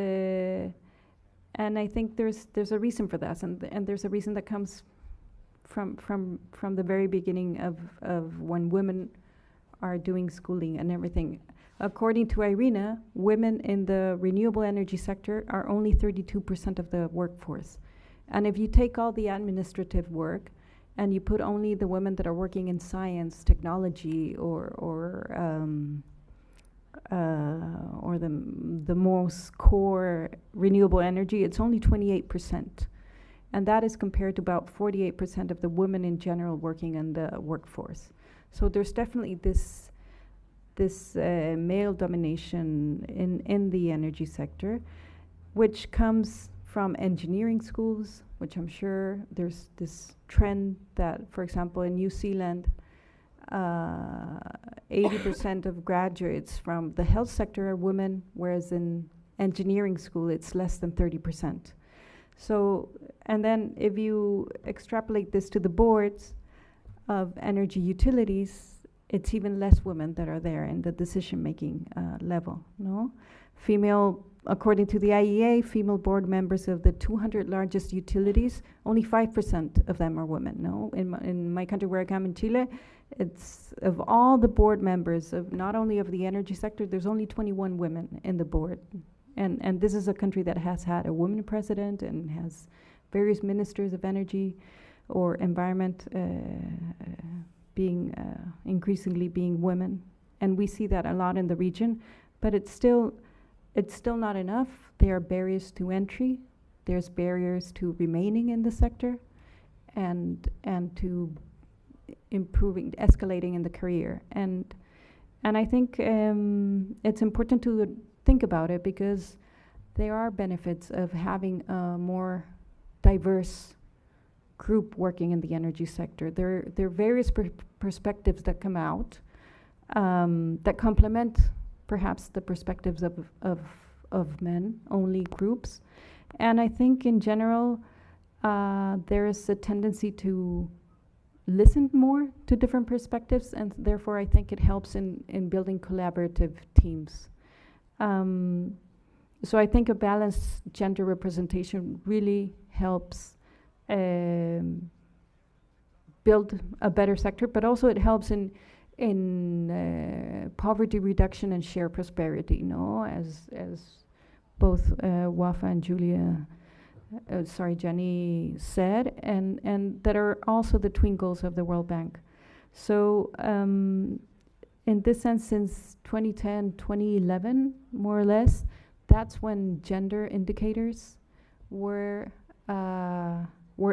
I think there's a reason for that, and there's a reason that comes from the very beginning of when women are doing schooling and everything. According to IRENA, women in the renewable energy sector are only 32% of the workforce. And if you take all the administrative work and you put only the women that are working in science, technology, or the most core renewable energy, it's only 28%. And that is compared to about 48% of the women in general working in the workforce. So there's definitely this male domination in the energy sector, which comes from engineering schools, which I'm sure there's this trend that, for example, in New Zealand, 80% of graduates from the health sector are women, whereas in engineering school it's less than 30%. So, and then if you extrapolate this to the boards of energy utilities, it's even less women that are there in the decision-making level, no? According to the IEA, female board members of the 200 largest utilities, only 5% of them are women, no? In my country where I come in Chile, it's of all the board members of not only of the energy sector, there's only 21 women in the board. And this is a country that has had a woman president and has various ministers of energy or environment being increasingly being women. And we see that a lot in the region, but it's still not enough. There are barriers to entry. There's barriers to remaining in the sector and to escalating in the career. And I think it's important to think about it because there are benefits of having a more diverse group working in the energy sector. There are various perspectives that come out that complement perhaps the perspectives of men-only groups. And I think in general, there is a tendency to listen more to different perspectives, and therefore I think it helps in building collaborative teams. So I think a balanced gender representation really helps build a better sector, but also it helps in poverty reduction and shared prosperity, no? As both Wafa and Jenny said, and that are also the twin goals of the World Bank. So in this sense, since 2010, 2011, more or less, that's when gender indicators were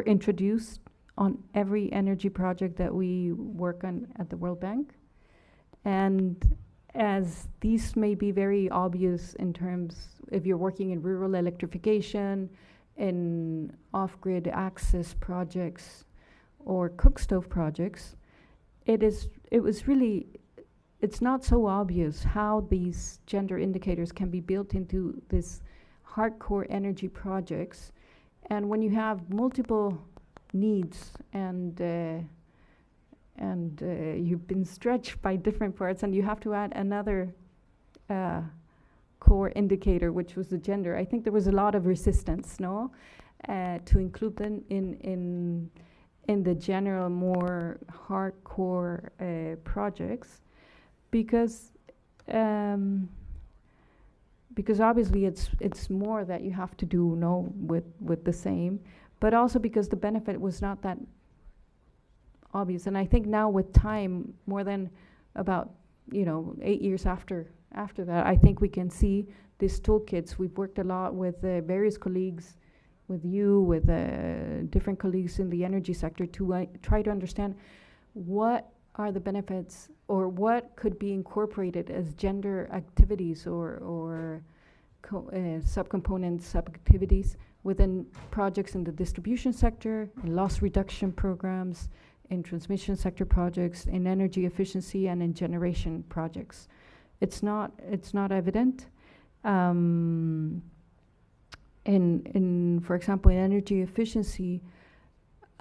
introduced on every energy project that we work on at the World Bank. And as these may be very obvious in terms, if you're working in rural electrification, in off-grid access projects or cook stove projects, it's not so obvious how these gender indicators can be built into this hardcore energy projects. And when you have multiple needs and you've been stretched by different parts and you have to add another core indicator, which was the gender, I think there was a lot of resistance, no? To include them in the general more hardcore projects, because obviously it's more that you have to do, no, with the same, but also because the benefit was not that obvious. And I think now with time, more than about 8 years after that, I think we can see these toolkits. We've worked a lot with various colleagues, with you, with different colleagues in the energy sector to try to understand what are the benefits or what could be incorporated as gender activities or subcomponents, sub-activities within projects in the distribution sector, in loss reduction programs, in transmission sector projects, in energy efficiency, and in generation projects. It's not evident. For example, in energy efficiency,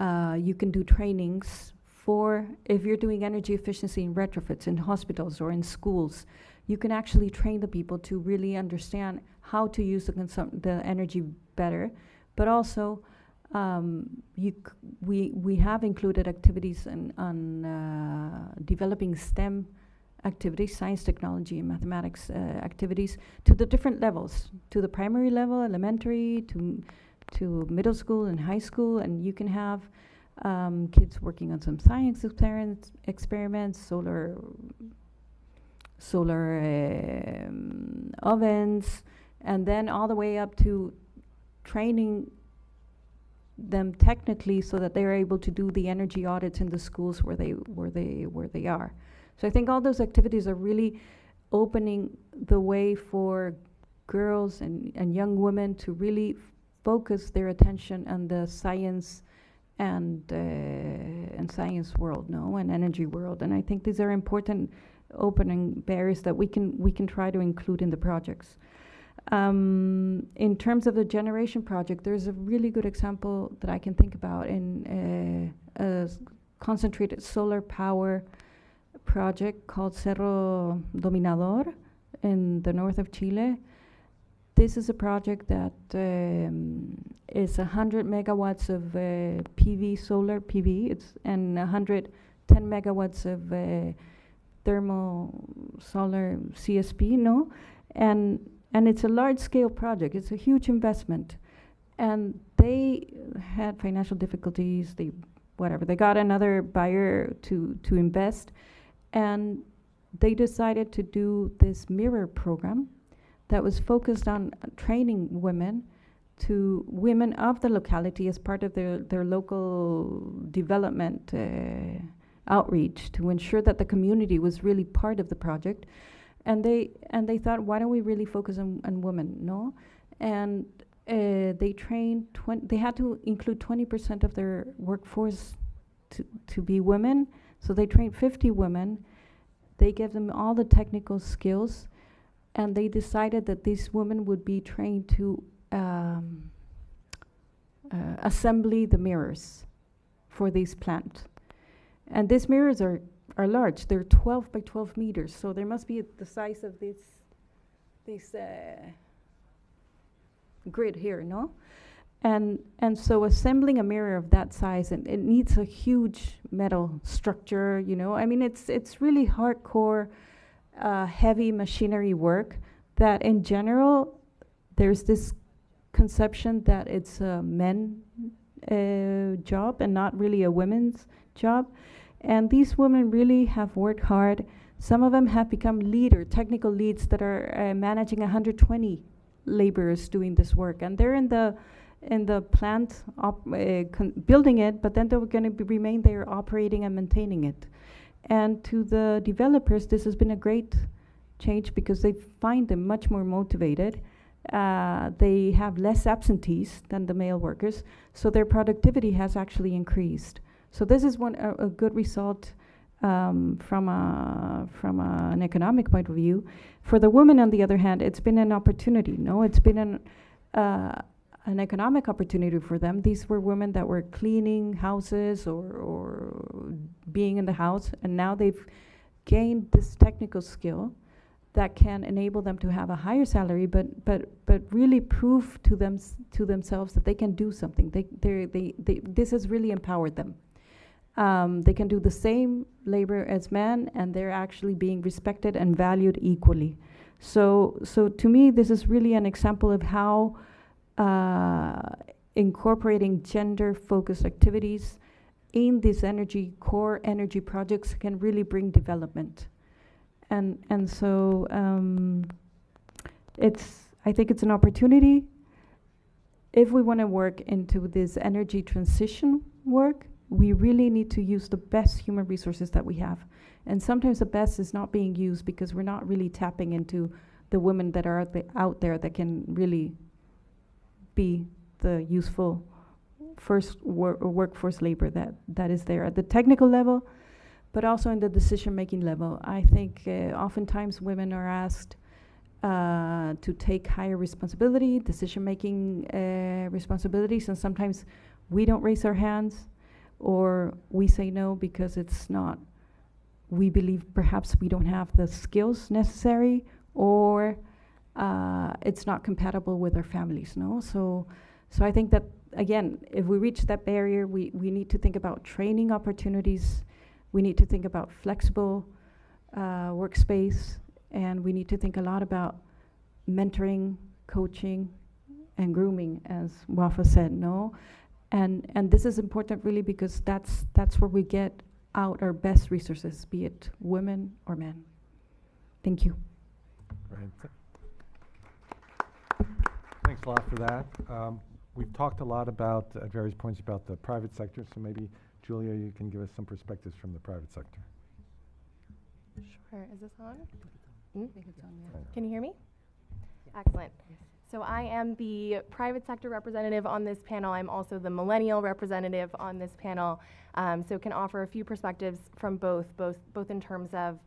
you can do trainings for, if you're doing energy efficiency in retrofits in hospitals or in schools, you can actually train the people to really understand how to use the energy better. But also, we have included activities on developing STEM activities, science, technology, and mathematics activities to the different levels, to the primary level, elementary, to middle school and high school, and you can have kids working on some science experiments, solar ovens, and then all the way up to training them technically so that they're able to do the energy audits in the schools where they are. So I think all those activities are really opening the way for girls and young women to really focus their attention on the science and science world, and energy world. And I think these are important opening barriers that we can try to include in the projects. In terms of the generation project, there's a really good example that I can think about in a concentrated solar power project called Cerro Dominador in the north of Chile. This is a project that is 100 megawatts of PV, solar PV, and 110 megawatts of thermal solar CSP, and it's a large-scale project. It's a huge investment, and they had financial difficulties. They got another buyer to invest, and they decided to do this mirror program that was focused on training women of the locality as part of their local development outreach to ensure that the community was really part of the project. And they thought, why don't we really focus on women, no? And they trained, they had to include 20% of their workforce to be women. So they trained 50 women. They gave them all the technical skills, and they decided that these women would be trained to assembly the mirrors for these plants. And these mirrors are large. They're 12 by 12 meters, so they must be the size of this grid here, no? And so assembling a mirror of that size, and it needs a huge metal structure, I mean, it's really hardcore, heavy machinery work that in general, there's this conception that it's a men's job and not really a women's job. And these women really have worked hard. Some of them have become technical leads that are managing 120 laborers doing this work. And they're in the plant building it, but then they're going to remain there operating and maintaining it. And to the developers, this has been a great change because they find them much more motivated. They have less absentees than the male workers, so their productivity has actually increased. So this is a good result from an economic point of view. For the women, on the other hand, it's been an opportunity. No, it's been an economic opportunity for them. These were women that were cleaning houses or being in the house, and now they've gained this technical skill that can enable them to have a higher salary, but really prove to themselves that they can do something. This has really empowered them. They can do the same labor as men, and they're actually being respected and valued equally. So to me, this is really an example of how incorporating gender-focused activities in these core energy projects can really bring development. And so I think it's an opportunity. If we want to work into this energy transition work, we really need to use the best human resources that we have. And sometimes the best is not being used because we're not really tapping into the women that are out there that can really be the useful workforce labor that is there at the technical level, but also in the decision-making level. I think oftentimes women are asked to take higher responsibility, decision-making responsibilities, and sometimes we don't raise our hands, or we say no because it's not, we believe perhaps we don't have the skills necessary, or it's not compatible with our families, no? So I think that, again, if we reach that barrier, we need to think about training opportunities, we need to think about flexible workspace, and we need to think a lot about mentoring, coaching, and grooming, as Wafa said, no? And this is important really because that's where we get out our best resources, be it women or men. Thank you. Great. Thanks a lot for that. We've talked a lot about, at various points, about the private sector, so maybe, Julia, you can give us some perspectives from the private sector. Sure. Is this on? Can you hear me? Yeah. Excellent. So I am the private sector representative on this panel. I'm also the millennial representative on this panel, so can offer a few perspectives from both in terms of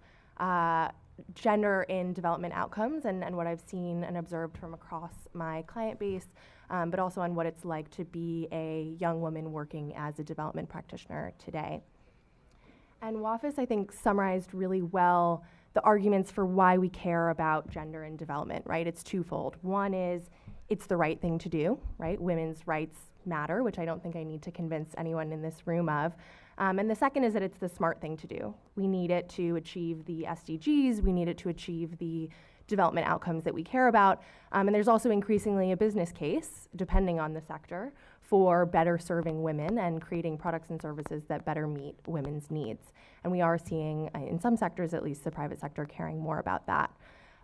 gender in development outcomes and what I've seen and observed from across my client base, but also on what it's like to be a young woman working as a development practitioner today. And Wafis, I think, summarized really well the arguments for why we care about gender in development, right? It's twofold. One is it's the right thing to do, right? Women's rights matter, which I don't think I need to convince anyone in this room of. And the second is that it's the smart thing to do. We need it to achieve the SDGs, we need it to achieve the development outcomes that we care about. And there's also increasingly a business case, depending on the sector, for better serving women and creating products and services that better meet women's needs. And we are seeing, in some sectors at least, the private sector caring more about that.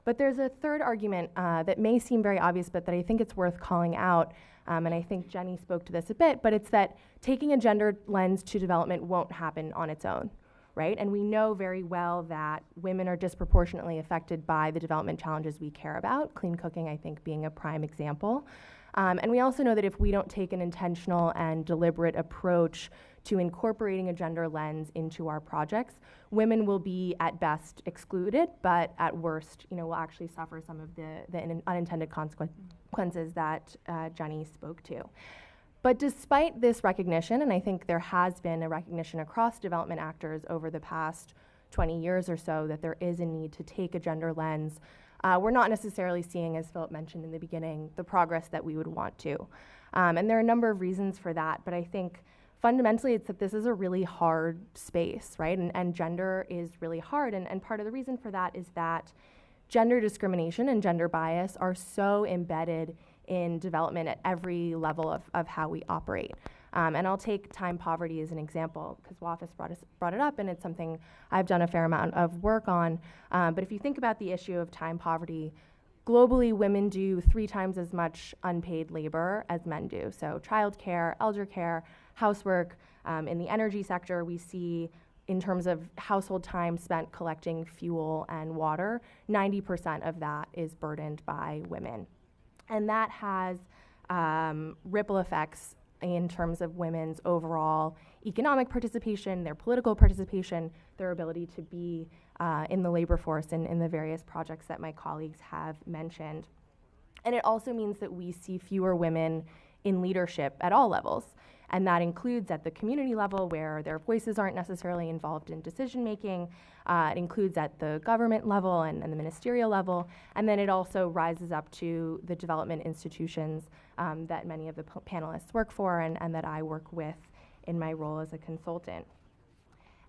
But there's a third argument that may seem very obvious, but that I think it's worth calling out, and I think Jenny spoke to this a bit, but it's that taking a gender lens to development won't happen on its own, right? And we know very well that women are disproportionately affected by the development challenges we care about, clean cooking, I think, being a prime example. And we also know that if we don't take an intentional and deliberate approach to incorporating a gender lens into our projects, women will be at best excluded, but at worst, will actually suffer some of the unintended consequences that Jenny spoke to. But despite this recognition, and I think there has been a recognition across development actors over the past 20 years or so that there is a need to take a gender lens, we're not necessarily seeing, as Philippe mentioned in the beginning, the progress that we would want to. And there are a number of reasons for that, but I think fundamentally it's that this is a really hard space, right? And gender is really hard, and part of the reason for that is that gender discrimination and gender bias are so embedded in development at every level of how we operate. And I'll take time poverty as an example, because Wafis brought it up, and it's something I've done a fair amount of work on. But if you think about the issue of time poverty, globally, women do 3 times as much unpaid labor as men do. So childcare, elder care, housework. In the energy sector, we see, in terms of household time spent collecting fuel and water, 90% of that is burdened by women. And that has ripple effects in terms of women's overall economic participation, their political participation, their ability to be in the labor force and in the various projects that my colleagues have mentioned. And it also means that we see fewer women in leadership at all levels. And that includes at the community level where their voices aren't necessarily involved in decision making. It includes at the government level and the ministerial level. And then it also rises up to the development institutions that many of the panelists work for and that I work with in my role as a consultant.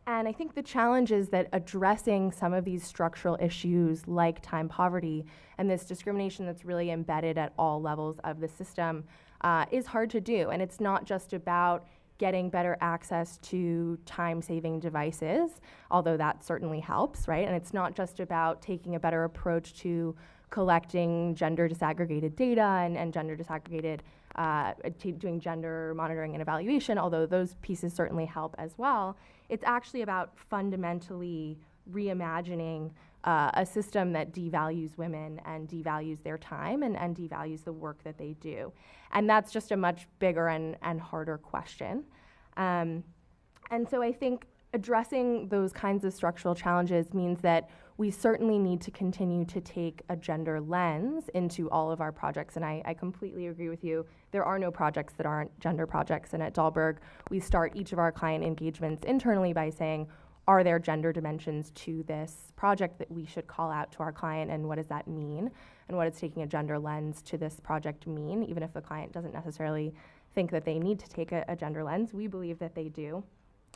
And I think the challenge is that addressing some of these structural issues like time poverty and this discrimination that's really embedded at all levels of the system is hard to do. And it's not just about getting better access to time-saving devices, although that certainly helps, right? And it's not just about taking a better approach to collecting gender disaggregated data and gender disaggregated doing gender monitoring and evaluation, although those pieces certainly help as well. It's actually about fundamentally reimagining a system that devalues women and devalues their time and devalues the work that they do. And that's just a much bigger and harder question. And so I think addressing those kinds of structural challenges means that we certainly need to continue to take a gender lens into all of our projects. And I completely agree with you. There are no projects that aren't gender projects. And at Dahlberg, we start each of our client engagements internally by saying, are there gender dimensions to this project that we should call out to our client, and what does that mean? And what does taking a gender lens to this project mean? Even if the client doesn't necessarily think that they need to take a gender lens, we believe that they do.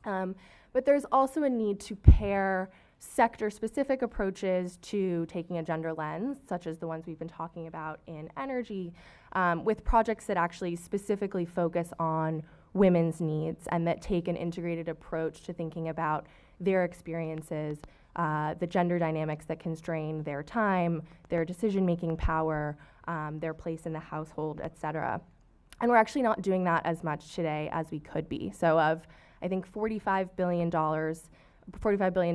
But there's also a need to pair sector-specific approaches to taking a gender lens, such as the ones we've been talking about in energy, with projects that actually specifically focus on women's needs and that take an integrated approach to thinking about their experiences, the gender dynamics that constrain their time, their decision-making power, their place in the household, et cetera. And we're actually not doing that as much today as we could be. So of, I think, $45 billion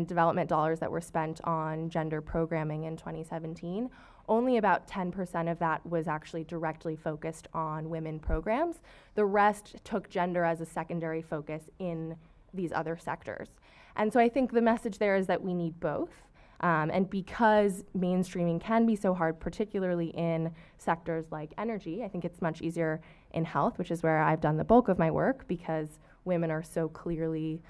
development dollars that were spent on gender programming in 2017, only about 10% of that was actually directly focused on women programs. The rest took gender as a secondary focus in these other sectors. And so I think the message there is that we need both. And because mainstreaming can be so hard, particularly in sectors like energy, I think it's much easier in health, which is where I've done the bulk of my work, because women are so clearly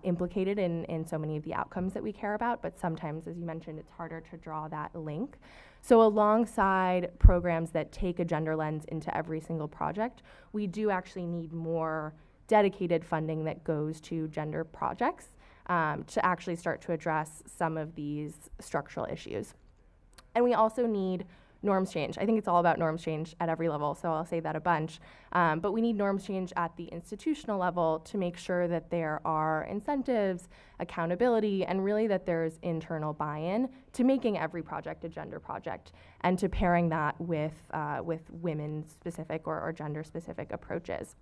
implicated in so many of the outcomes that we care about. But sometimes, as you mentioned, it's harder to draw that link. So alongside programs that take a gender lens into every single project, we do actually need more dedicated funding that goes to gender projects to actually start to address some of these structural issues. And we also need norms change. I think it's all about norms change at every level, so I'll say that a bunch. But we need norms change at the institutional level to make sure that there are incentives, accountability, and really that there's internal buy-in to making every project a gender project and to pairing that with women-specific or gender-specific approaches.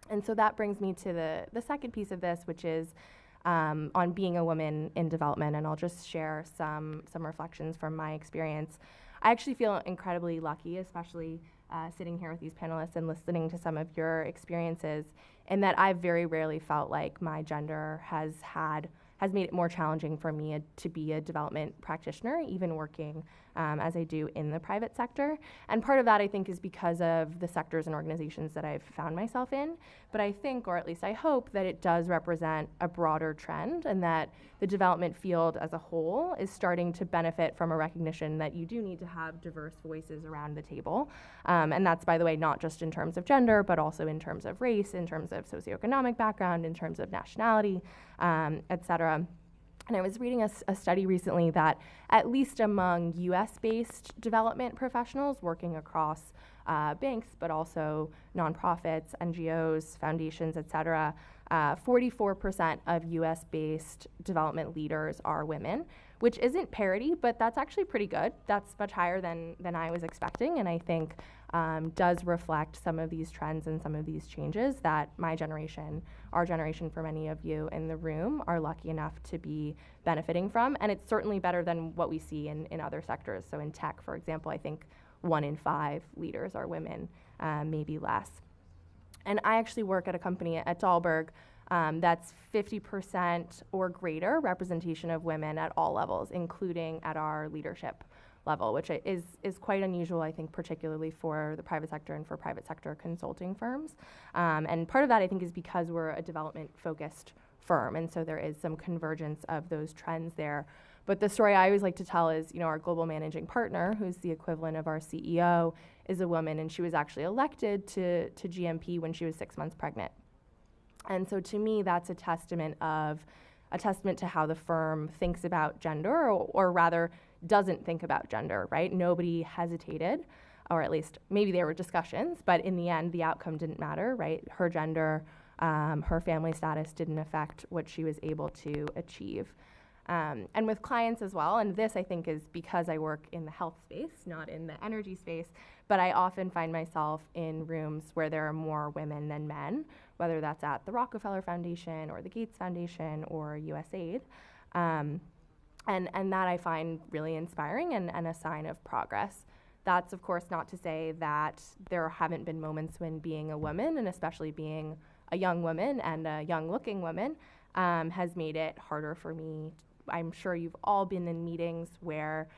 And so that brings me to the second piece of this, which is on being a woman in development, and I'll just share some reflections from my experience. I actually feel incredibly lucky, especially sitting here with these panelists and listening to some of your experiences, in that I've very rarely felt like my gender has made it more challenging for me to be a development practitioner, even working as I do in the private sector. And part of that, I think, is because of the sectors and organizations that I've found myself in. But I think, or at least I hope, that it does represent a broader trend, and that the development field as a whole is starting to benefit from a recognition that you do need to have diverse voices around the table. And that's, by the way, not just in terms of gender, but also in terms of race, in terms of socioeconomic background, in terms of nationality, et cetera. And I was reading a study recently that at least among US-based development professionals working across banks, but also nonprofits, NGOs, foundations, et cetera, 44% of US-based development leaders are women, which isn't parity, but that's actually pretty good. That's much higher than I was expecting, and I think does reflect some of these trends and some of these changes that my generation, our generation, for many of you in the room, are lucky enough to be benefiting from. And it's certainly better than what we see in other sectors. So in tech, for example, I think 1 in 5 leaders are women, maybe less. And I actually work at a company at Dahlberg that's 50% or greater representation of women at all levels, including at our leadership level, which is quite unusual, I think, particularly for the private sector and for private sector consulting firms. And part of that, I think, is because we're a development-focused firm, and so there is some convergence of those trends there. But the story I always like to tell is, our global managing partner, who's the equivalent of our CEO, is a woman, and she was actually elected to GMP when she was 6 months pregnant. And so to me, that's a testament to how the firm thinks about gender, or rather doesn't think about gender, right? Nobody hesitated, or at least maybe there were discussions, but in the end, the outcome didn't matter, right? Her gender, her family status didn't affect what she was able to achieve. And with clients as well, and this I think is because I work in the health space, not in the energy space, but I often find myself in rooms where there are more women than men, whether that's at the Rockefeller Foundation or the Gates Foundation or USAID. And that I find really inspiring and a sign of progress. That's, of course, not to say that there haven't been moments when being a woman, and especially being a young woman and a young-looking woman, has made it harder for me. I'm sure you've all been in meetings where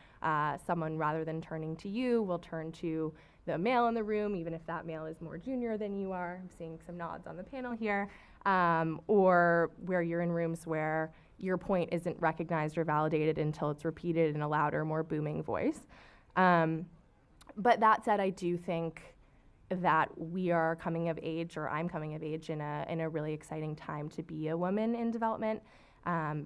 someone, rather than turning to you, will turn to the male in the room, even if that male is more junior than you are. I'm seeing some nods on the panel here. Or where you're in rooms where your point isn't recognized or validated until it's repeated in a louder, more booming voice. But that said, I do think that we are coming of age, or I'm coming of age in a really exciting time to be a woman in development,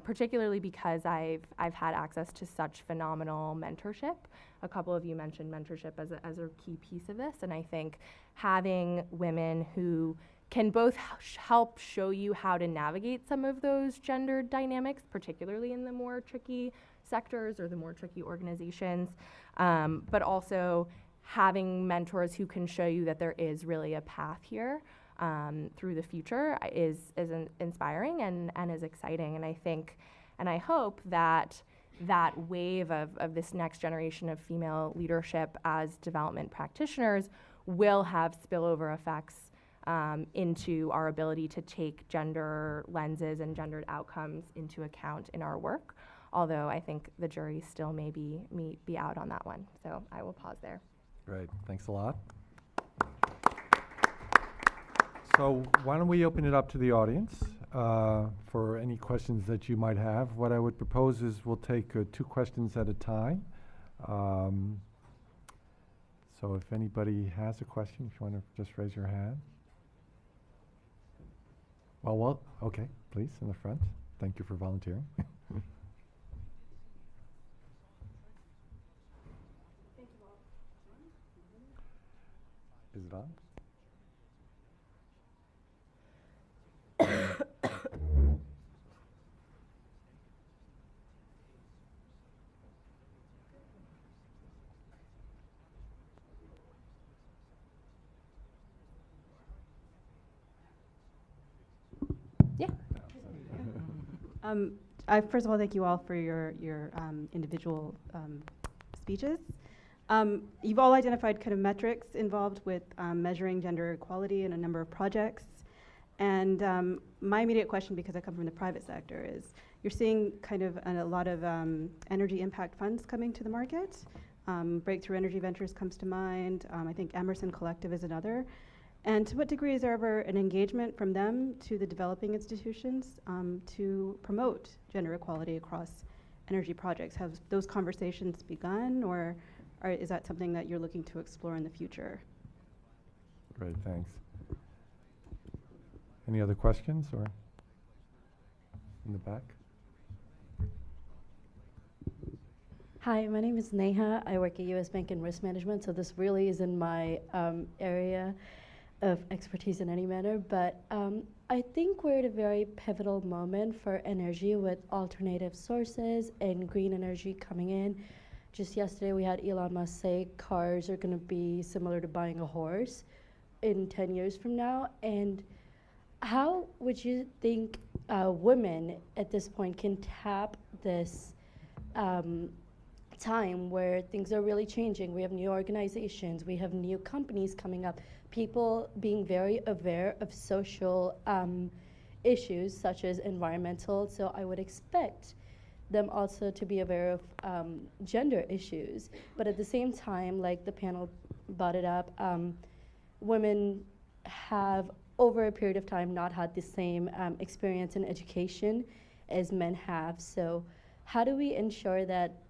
particularly because I've had access to such phenomenal mentorship. A couple of you mentioned mentorship as a key piece of this, and I think having women who can both help show you how to navigate some of those gender dynamics, particularly in the more tricky sectors or the more tricky organizations, but also having mentors who can show you that there is really a path here through the future is inspiring and is exciting. And I think, and I hope that that wave of this next generation of female leadership as development practitioners will have spillover effects into our ability to take gender lenses and gendered outcomes into account in our work. Although I think the jury still may be out on that one. So I will pause there. Great, thanks a lot. So why don't we open it up to the audience for any questions that you might have. What I would propose is we'll take 2 questions at a time. So if anybody has a question, if you want to just raise your hand. Well, okay, please, in the front. Thank you for volunteering. Is it on? Yeah. First of all, thank you all for your individual speeches. You've all identified kind of metrics involved with measuring gender equality in a number of projects. And my immediate question, because I come from the private sector, is you're seeing kind of a lot of energy impact funds coming to the market. Breakthrough Energy Ventures comes to mind. I think Emerson Collective is another. And to what degree is there ever an engagement from them to the developing institutions to promote gender equality across energy projects? Have those conversations begun, or is that something that you're looking to explore in the future? Great, thanks. Any other questions, or in the back? Hi, my name is Neha. I work at U.S. Bank in Risk Management, so this really is in my area of expertise in any manner, but I think we're at a very pivotal moment for energy with alternative sources and green energy coming in. Just yesterday we had Elon Musk say cars are gonna be similar to buying a horse in 10 years from now, and how would you think women at this point can tap this time where things are really changing. We have new organizations, we have new companies coming up, people being very aware of social issues such as environmental. So I would expect them also to be aware of gender issues. But at the same time, like the panel brought it up, women have over a period of time not had the same experience in education as men have. So how do we ensure that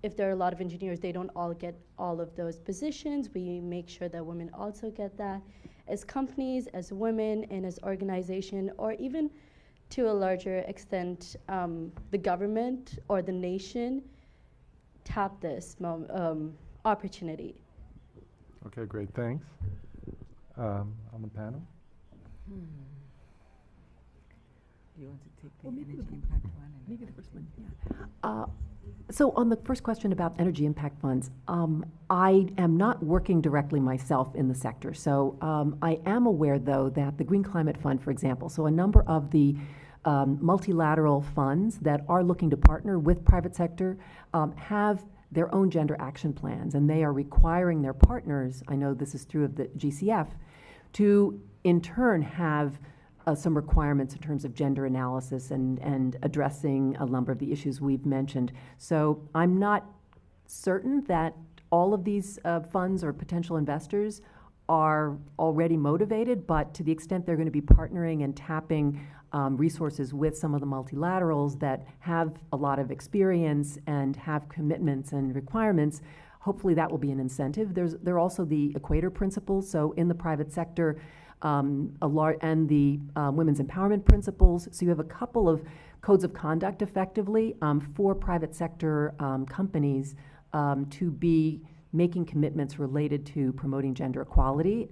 if there are a lot of engineers, they don't all get all of those positions? We make sure that women also get that as companies, as women, and as organization, or even to a larger extent, the government or the nation tap this opportunity. Okay, great, thanks. On the panel? You want to take the energy impact one? Maybe the first one, yeah. So on the first question about energy impact funds, I am not working directly myself in the sector. So I am aware, though, that the Green Climate Fund, for example, so a number of the multilateral funds that are looking to partner with private sector have their own gender action plans, and they are requiring their partners, I know this is true of the GCF, to in turn have some requirements in terms of gender analysis and addressing a number of the issues we've mentioned. So I'm not certain that all of these funds or potential investors are already motivated, but to the extent they're going to be partnering and tapping resources with some of the multilaterals that have a lot of experience and have commitments and requirements, hopefully that will be an incentive. There are also the equator principles, so in the private sector, and the women's empowerment principles. So you have a couple of codes of conduct effectively for private sector companies to be making commitments related to promoting gender equality.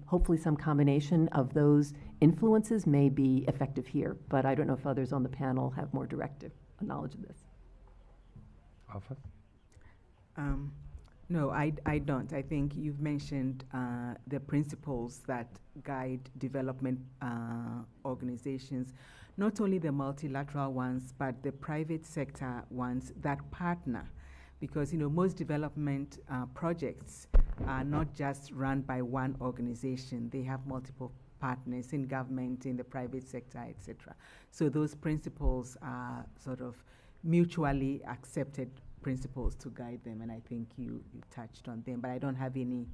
Hopefully some combination of those influences may be effective here, but I don't know if others on the panel have more direct knowledge of this. Alpha? No, I don't. I think you've mentioned the principles that guide development organizations, not only the multilateral ones, but the private sector ones that partner. Because most development projects are not just run by one organization. They have multiple partners in government, in the private sector, etc. So those principles are sort of mutually accepted principles to guide them, and I think you touched on them, but I don't have any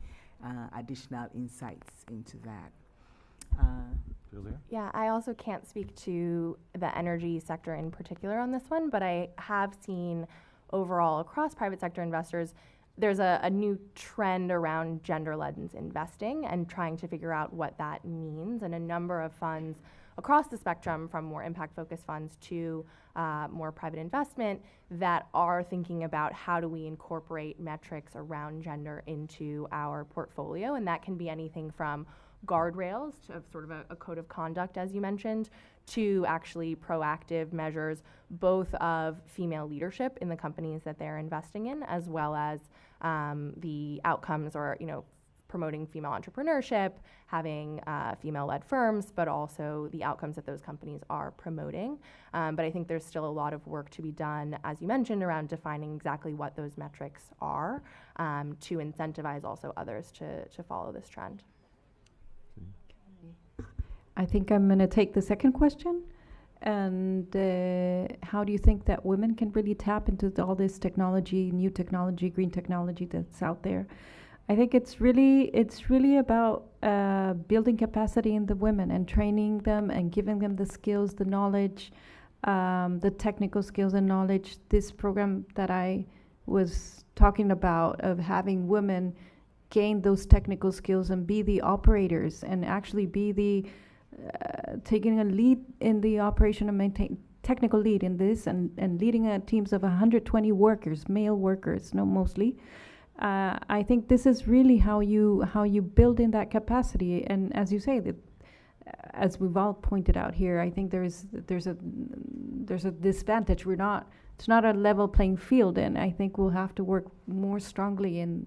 additional insights into that. Julia? Yeah, I also can't speak to the energy sector in particular on this one, but I have seen overall across private sector investors, there's a new trend around gender-led investing and trying to figure out what that means, and a number of funds across the spectrum, from more impact-focused funds to more private investment, that are thinking about how do we incorporate metrics around gender into our portfolio. And that can be anything from guardrails to sort of a code of conduct, as you mentioned, to actually proactive measures, both of female leadership in the companies that they're investing in, as well as the outcomes or, promoting female entrepreneurship, having female-led firms, but also the outcomes that those companies are promoting. But I think there's still a lot of work to be done, as you mentioned, around defining exactly what those metrics are to incentivize also others to follow this trend. I think I'm going to take the second question. And how do you think that women can really tap into all this technology, new technology, green technology that's out there? I think it's really about building capacity in the women and training them and giving them the skills, the knowledge, the technical skills and knowledge. This program that I was talking about, of having women gain those technical skills and be the operators and actually be the taking a lead in the operation and maintain technical lead in this and leading teams of 120 workers, male workers, mostly. I think this is really how you build in that capacity, and as you say, that as we've all pointed out here, I think there's a disadvantage. It's not a level playing field, and I think we'll have to work more strongly in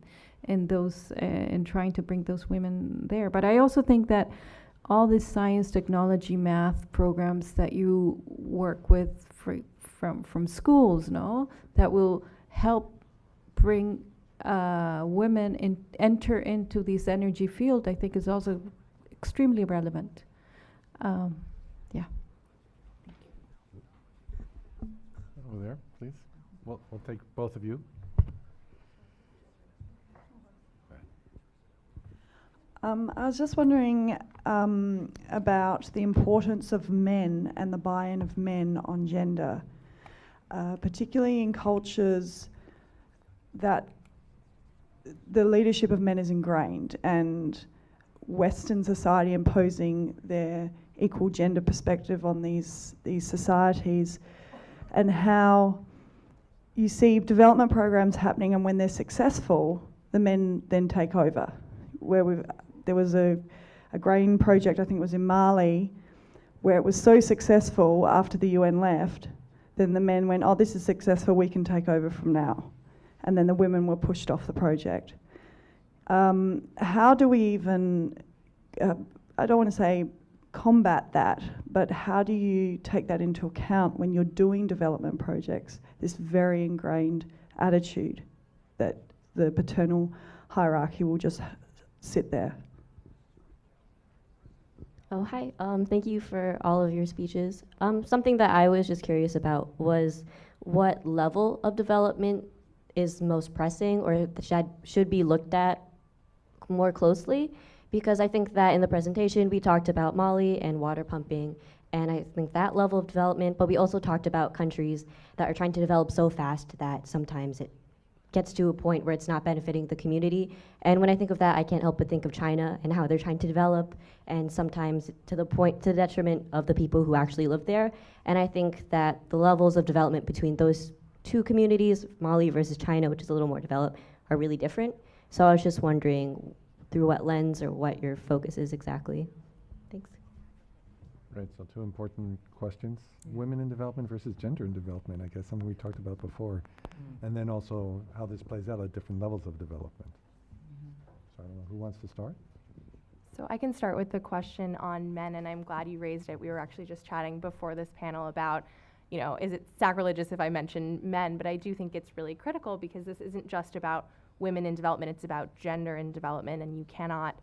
those in trying to bring those women there. But I also think that all this science, technology, math programs that you work with from schools, that will help bring women enter into this energy field, I think is also extremely relevant. Yeah. Over there, please. We'll take both of you. I was just wondering about the importance of men and the buy-in of men on gender, particularly in cultures that the leadership of men is ingrained, and Western society imposing their equal gender perspective on these societies, and how you see development programs happening, and when they're successful, the men then take over. There was a grain project, I think it was in Mali, where it was so successful after the UN left, then the men went, oh, this is successful, we can take over from now. And then the women were pushed off the project. How do we even, I don't want to say combat that, but how do you take that into account when you're doing development projects, this very ingrained attitude that the paternal hierarchy will just sit there? Oh, hi. Thank you for all of your speeches. Something that I was just curious about was what level of development is most pressing or should be looked at more closely, because I think that in the presentation we talked about Mali and water pumping, and I think that level of development, but we also talked about countries that are trying to develop so fast that sometimes it gets to a point where it's not benefiting the community. And when I think of that, I can't help but think of China and how they're trying to develop, and sometimes to the detriment of the people who actually live there. And I think that the levels of development between those two communities, Mali versus China, which is a little more developed, are really different. So I was just wondering through what lens or what your focus is exactly. Thanks. Right, so two important questions. Women in development versus gender in development, I guess, something we talked about before. And then also how this plays out at different levels of development. So I don't know, who wants to start? So I can start with the question on men, and I'm glad you raised it. We were actually just chatting before this panel about, is it sacrilegious if I mention men? But I do think it's really critical, because this isn't just about women in development, it's about gender in development, and you cannot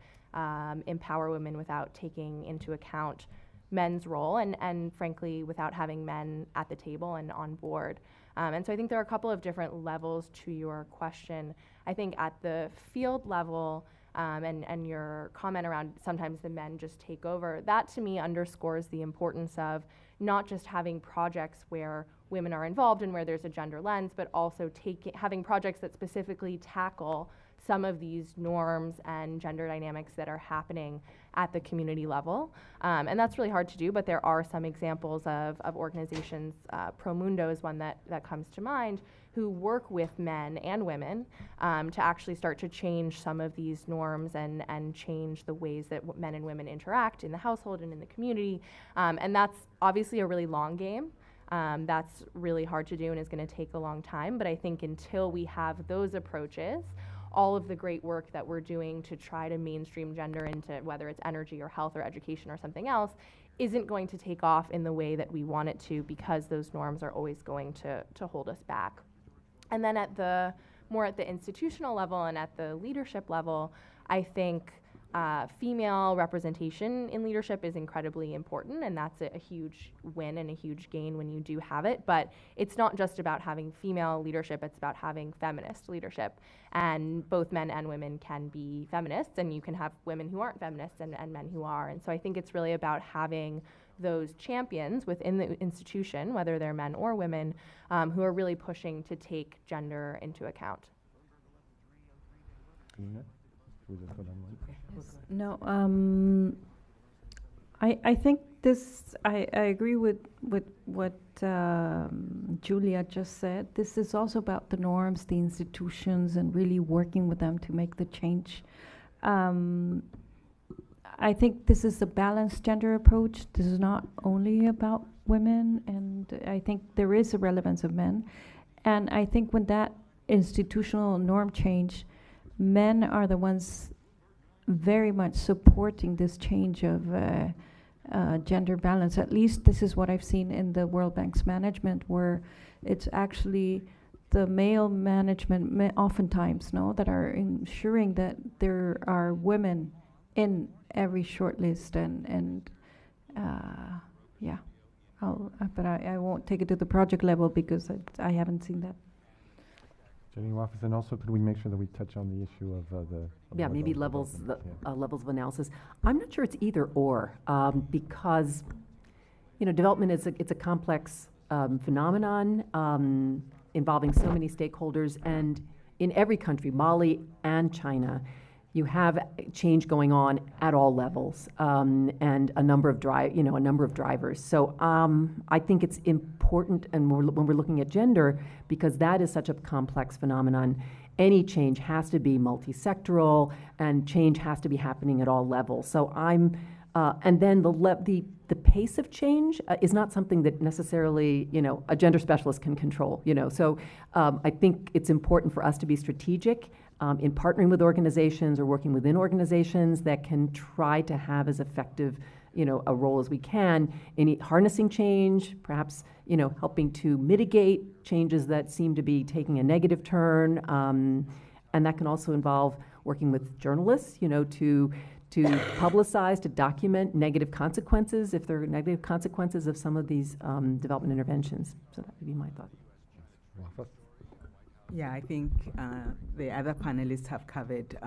empower women without taking into account men's role and frankly without having men at the table and on board. And so I think there are a couple of different levels to your question. I think at the field level, and your comment around sometimes the men just take over, that to me underscores the importance of not just having projects where women are involved and where there's a gender lens, but also having projects that specifically tackle some of these norms and gender dynamics that are happening at the community level. And that's really hard to do, but there are some examples of organizations, Pro Mundo is one that comes to mind, who work with men and women to actually start to change some of these norms and change the ways that men and women interact in the household and in the community. And that's obviously a really long game. That's really hard to do and is going to take a long time, but I think until we have those approaches, all of the great work that we're doing to try to mainstream gender into whether it's energy or health or education or something else isn't going to take off in the way that we want it to, because those norms are always going to hold us back. And then more at the institutional level and at the leadership level, I think female representation in leadership is incredibly important, and that's a huge win and a huge gain when you do have it. But it's not just about having female leadership, it's about having feminist leadership. And both men and women can be feminists, and you can have women who aren't feminists and men who are. And so I think it's really about having those champions within the institution, whether they're men or women, who are really pushing to take gender into account. No, I think I agree with what Julia just said. This is also about the norms, the institutions, and really working with them to make the change. I think this is a balanced gender approach. This is not only about women, and I think there is a relevance of men. And I think when that institutional norm change, men are the ones very much supporting this change of gender balance. At least this is what I've seen in the World Bank's management, where it's actually the male management oftentimes, no, that are ensuring that there are women in every shortlist and yeah. But I won't take it to the project level because I haven't seen that. Jenny Waffes, and also could we make sure that we touch on the issue of Yeah, maybe levels, levels of analysis. I'm not sure it's either or, because, development it's a complex phenomenon involving so many stakeholders, and in every country, Mali and China, you have change going on at all levels, and a number of drivers. So I think it's important, and when we're looking at gender, because that is such a complex phenomenon, any change has to be multi-sectoral, and change has to be happening at all levels. So and then the pace of change is not something that necessarily, a gender specialist can control, So I think it's important for us to be strategic in partnering with organizations or working within organizations that can try to have as effective, a role as we can in harnessing change, perhaps, helping to mitigate changes that seem to be taking a negative turn. And that can also involve working with journalists, to publicize, to document negative consequences, if there are negative consequences of some of these development interventions. So that would be my thought. Yeah, I think the other panelists have covered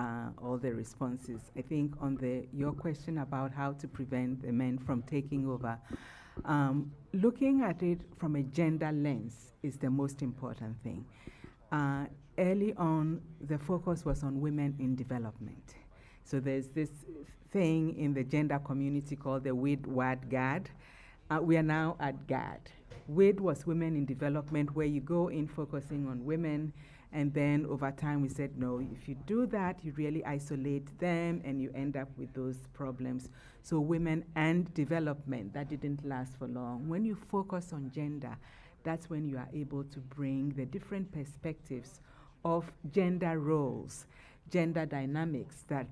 all the responses. I think on your question about how to prevent the men from taking over, looking at it from a gender lens is the most important thing. Early on, the focus was on women in development. So there's this thing in the gender community called the WID-WAD GAD. We are now at GAD. WID was women in development, where you go in focusing on women, and then over time we said, no, if you do that, you really isolate them and you end up with those problems. So women and development, that didn't last for long. When you focus on gender, that's when you are able to bring the different perspectives of gender roles, gender dynamics that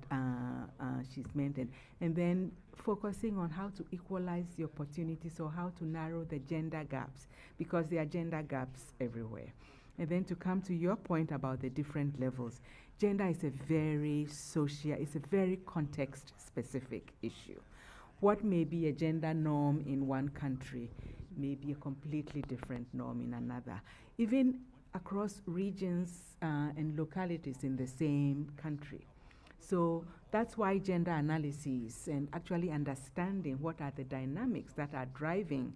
she's mentioned, and then focusing on how to equalize the opportunities or how to narrow the gender gaps, because there are gender gaps everywhere. And then to come to your point about the different levels, gender is a very it's a very context-specific issue. What may be a gender norm in one country may be a completely different norm in another. Even across regions and localities in the same country. So that's why gender analysis and actually understanding what are the dynamics that are driving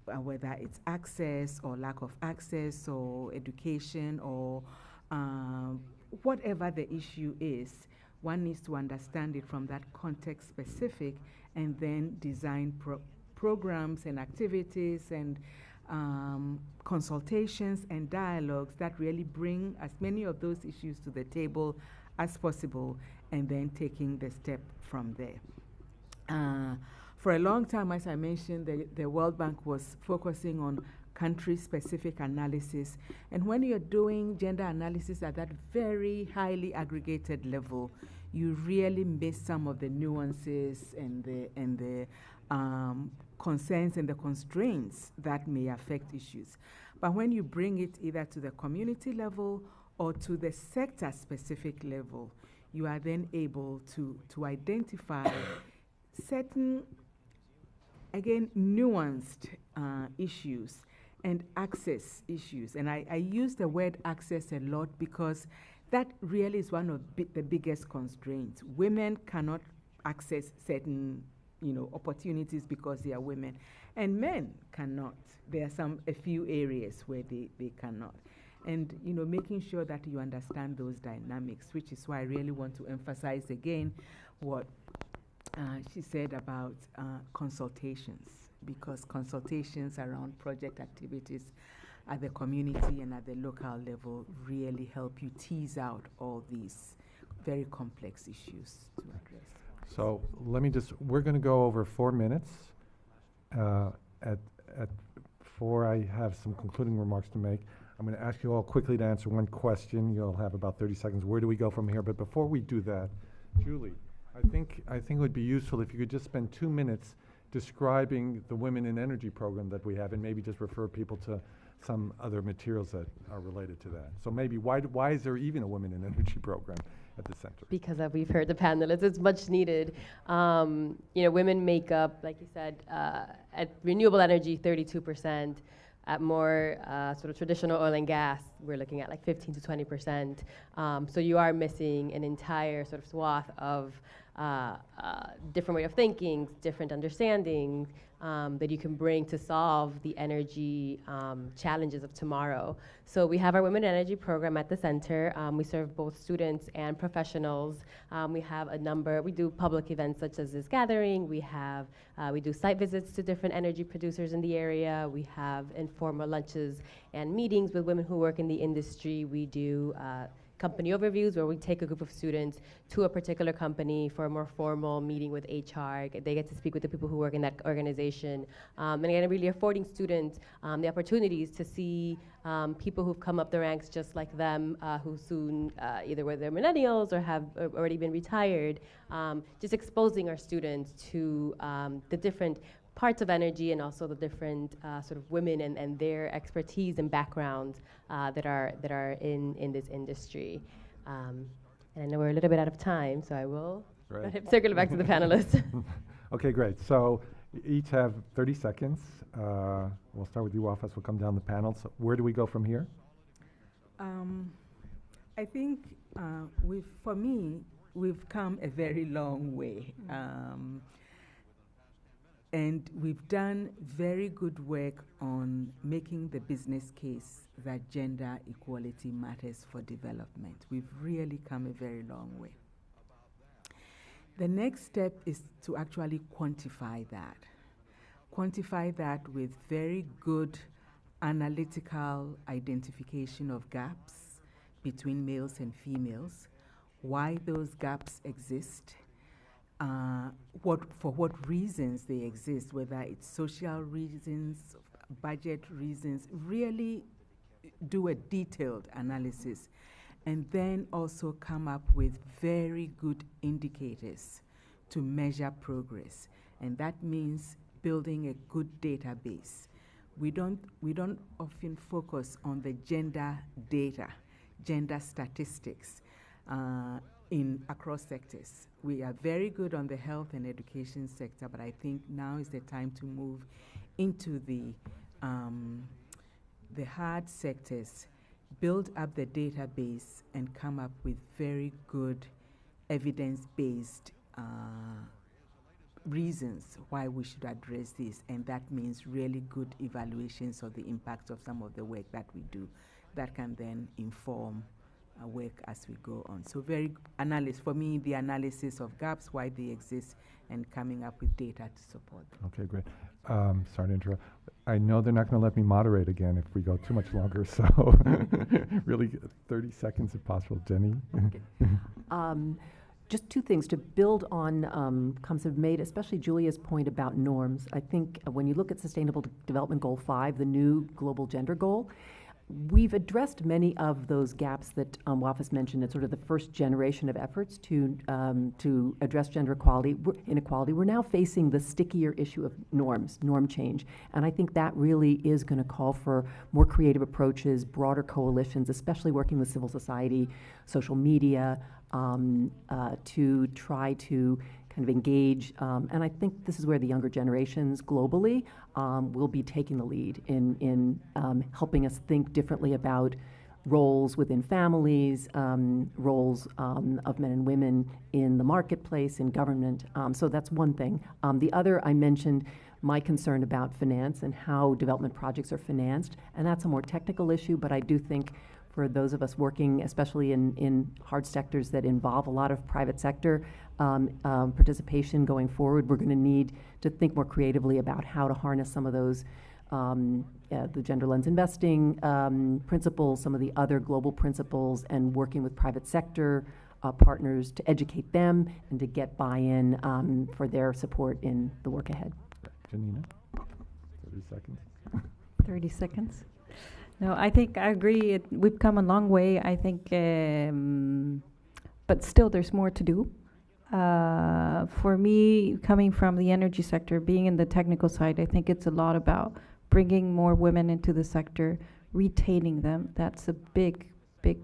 whether it's access or lack of access or education or whatever the issue is, one needs to understand it from that context specific and then design programs and activities and consultations and dialogues that really bring as many of those issues to the table as possible, and then taking the step from there. For a long time, as I mentioned, the World Bank was focusing on country-specific analysis, and when you're doing gender analysis at that very highly aggregated level, you really miss some of the nuances and the concerns and the constraints that may affect issues. But when you bring it either to the community level or to the sector-specific level, you are then able to identify certain, again, nuanced issues and access issues. And I use the word access a lot because that really is one of the biggest constraints. Women cannot access certain opportunities because they are women, and men cannot. There are a few areas where they cannot. And making sure that you understand those dynamics, which is why I really want to emphasize again what she said about consultations, because consultations around project activities at the community and at the local level really help you tease out all these very complex issues to address. So we're going to go over 4 minutes. At 4, I have some concluding remarks to make. I'm going to ask you all quickly to answer one question. You'll have about 30 seconds. Where do we go from here? But before we do that, Julie, I think it would be useful if you could just spend 2 minutes describing the Women in Energy program that we have, and maybe just refer people to some other materials that are related to that. So maybe why is there even a Women in Energy program at the center? Because we've heard the panelists, it's much needed. Women make up, like you said, at renewable energy, 32%. At more sort of traditional oil and gas, we're looking at like 15 to 20%. So you are missing an entire sort of swath of different way of thinking, different understandings that you can bring to solve the energy challenges of tomorrow. So we have our Women in Energy program at the center. We serve both students and professionals. We have we do public events such as this gathering. We do site visits to different energy producers in the area. We have informal lunches and meetings with women who work in the industry. We do company overviews where we take a group of students to a particular company for a more formal meeting with HR. They get to speak with the people who work in that organization. And again, really affording students the opportunities to see people who've come up the ranks just like them, who soon either were they're millennials or have already been retired, just exposing our students to the different parts of energy and also the different sort of women and their expertise and backgrounds that are in this industry. And I know we're a little bit out of time, so I will circle back to the panelists. Okay, great. So each have 30 seconds. We'll start with you, Wafas. We'll come down the panel. So where do we go from here? I think for me, we've come a very long way. And we've done very good work on making the business case that gender equality matters for development. We've really come a very long way. The next step is to actually quantify that. Quantify that with very good analytical identification of gaps between males and females, why those gaps exist, for what reasons they exist, whether it's social reasons, budget reasons, really do a detailed analysis, and then also come up with very good indicators to measure progress. And that means building a good database. We don't often focus on the gender data, gender statistics across sectors. We are very good on the health and education sector, but I think now is the time to move into the hard sectors, build up the database, and come up with very good evidence-based reasons why we should address this. And that means really good evaluations of the impact of some of the work that we do that can then inform work as we go on. So for me, the analysis of gaps, why they exist, and coming up with data to support them. Okay, great. Sorry to interrupt. I know they're not going to let me moderate again if we go too much longer, so really 30 seconds if possible. Jenny? Okay. Just two things to build on comments have made, especially Julia's point about norms. I think when you look at Sustainable Development Goal 5, the new global gender goal, we've addressed many of those gaps that Wafas mentioned. It's sort of the first generation of efforts to address gender inequality. We're now facing the stickier issue of norm change. And I think that really is going to call for more creative approaches, broader coalitions, especially working with civil society, social media, to try to kind of engage. And I think this is where the younger generations globally will be taking the lead in helping us think differently about roles within families, roles of men and women in the marketplace, in government. So that's one thing. The other, I mentioned my concern about finance and how development projects are financed, and that's a more technical issue, but I do think for those of us working, especially in hard sectors that involve a lot of private sector participation going forward, we're going to need to think more creatively about how to harness some of those the gender lens investing principles, some of the other global principles, and working with private sector partners to educate them and to get buy-in for their support in the work ahead. Janina, 30 seconds. 30 seconds. No, I think I agree. We've come a long way, I think, but still there's more to do. For me, coming from the energy sector, being in the technical side, I think it's a lot about bringing more women into the sector, retaining them. That's a big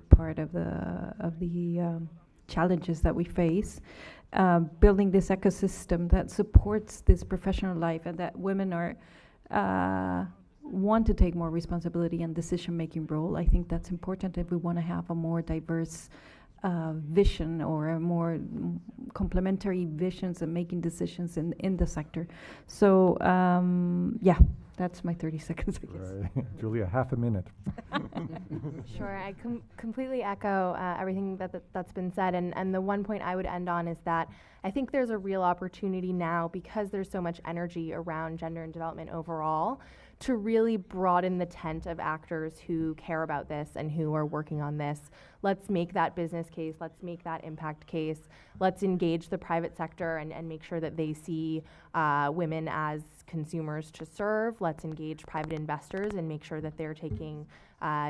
part of the challenges that we face. Building this ecosystem that supports this professional life, and that women want to take more responsibility and decision-making role. I think that's important if we want to have a more diverse vision, or a more complementary visions and making decisions in the sector. So yeah, that's my 30 seconds, I guess. Right. Julia, half a minute. Sure, I completely echo everything that's been said, and the one point I would end on is that I think there's a real opportunity now, because there's so much energy around gender and development overall, to really broaden the tent of actors who care about this and who are working on this. Let's make that business case, let's make that impact case, let's engage the private sector and make sure that they see women as consumers to serve. Let's engage private investors and make sure that they're taking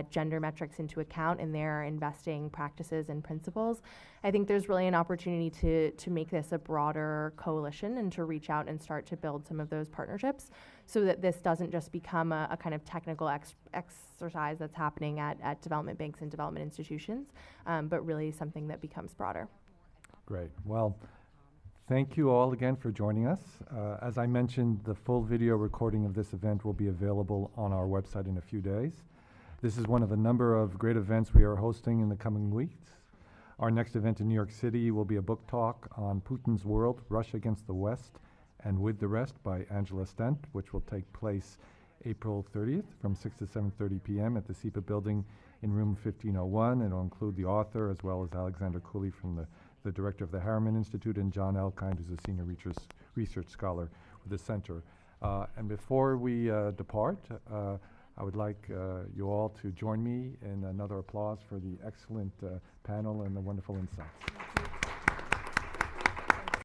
gender metrics into account in their investing practices and principles. I think there's really an opportunity to make this a broader coalition and to reach out and start to build some of those partnerships, so that this doesn't just become a kind of technical exercise that's happening at development banks and development institutions, but really something that becomes broader. Great. Well, thank you all again for joining us. As I mentioned, the full video recording of this event will be available on our website in a few days. This is one of a number of great events we are hosting in the coming weeks. Our next event in New York City will be a book talk on Putin's World, Russia Against the West and With the Rest by Angela Stent, which will take place April 30th from 6 to 7:30 p.m. at the CGEP building in room 1501. It'll include the author, as well as Alexander Cooley from the director of the Harriman Institute, and John Elkind, who's a senior research scholar with the center. And before we depart, I would like you all to join me in another applause for the excellent panel and the wonderful insights.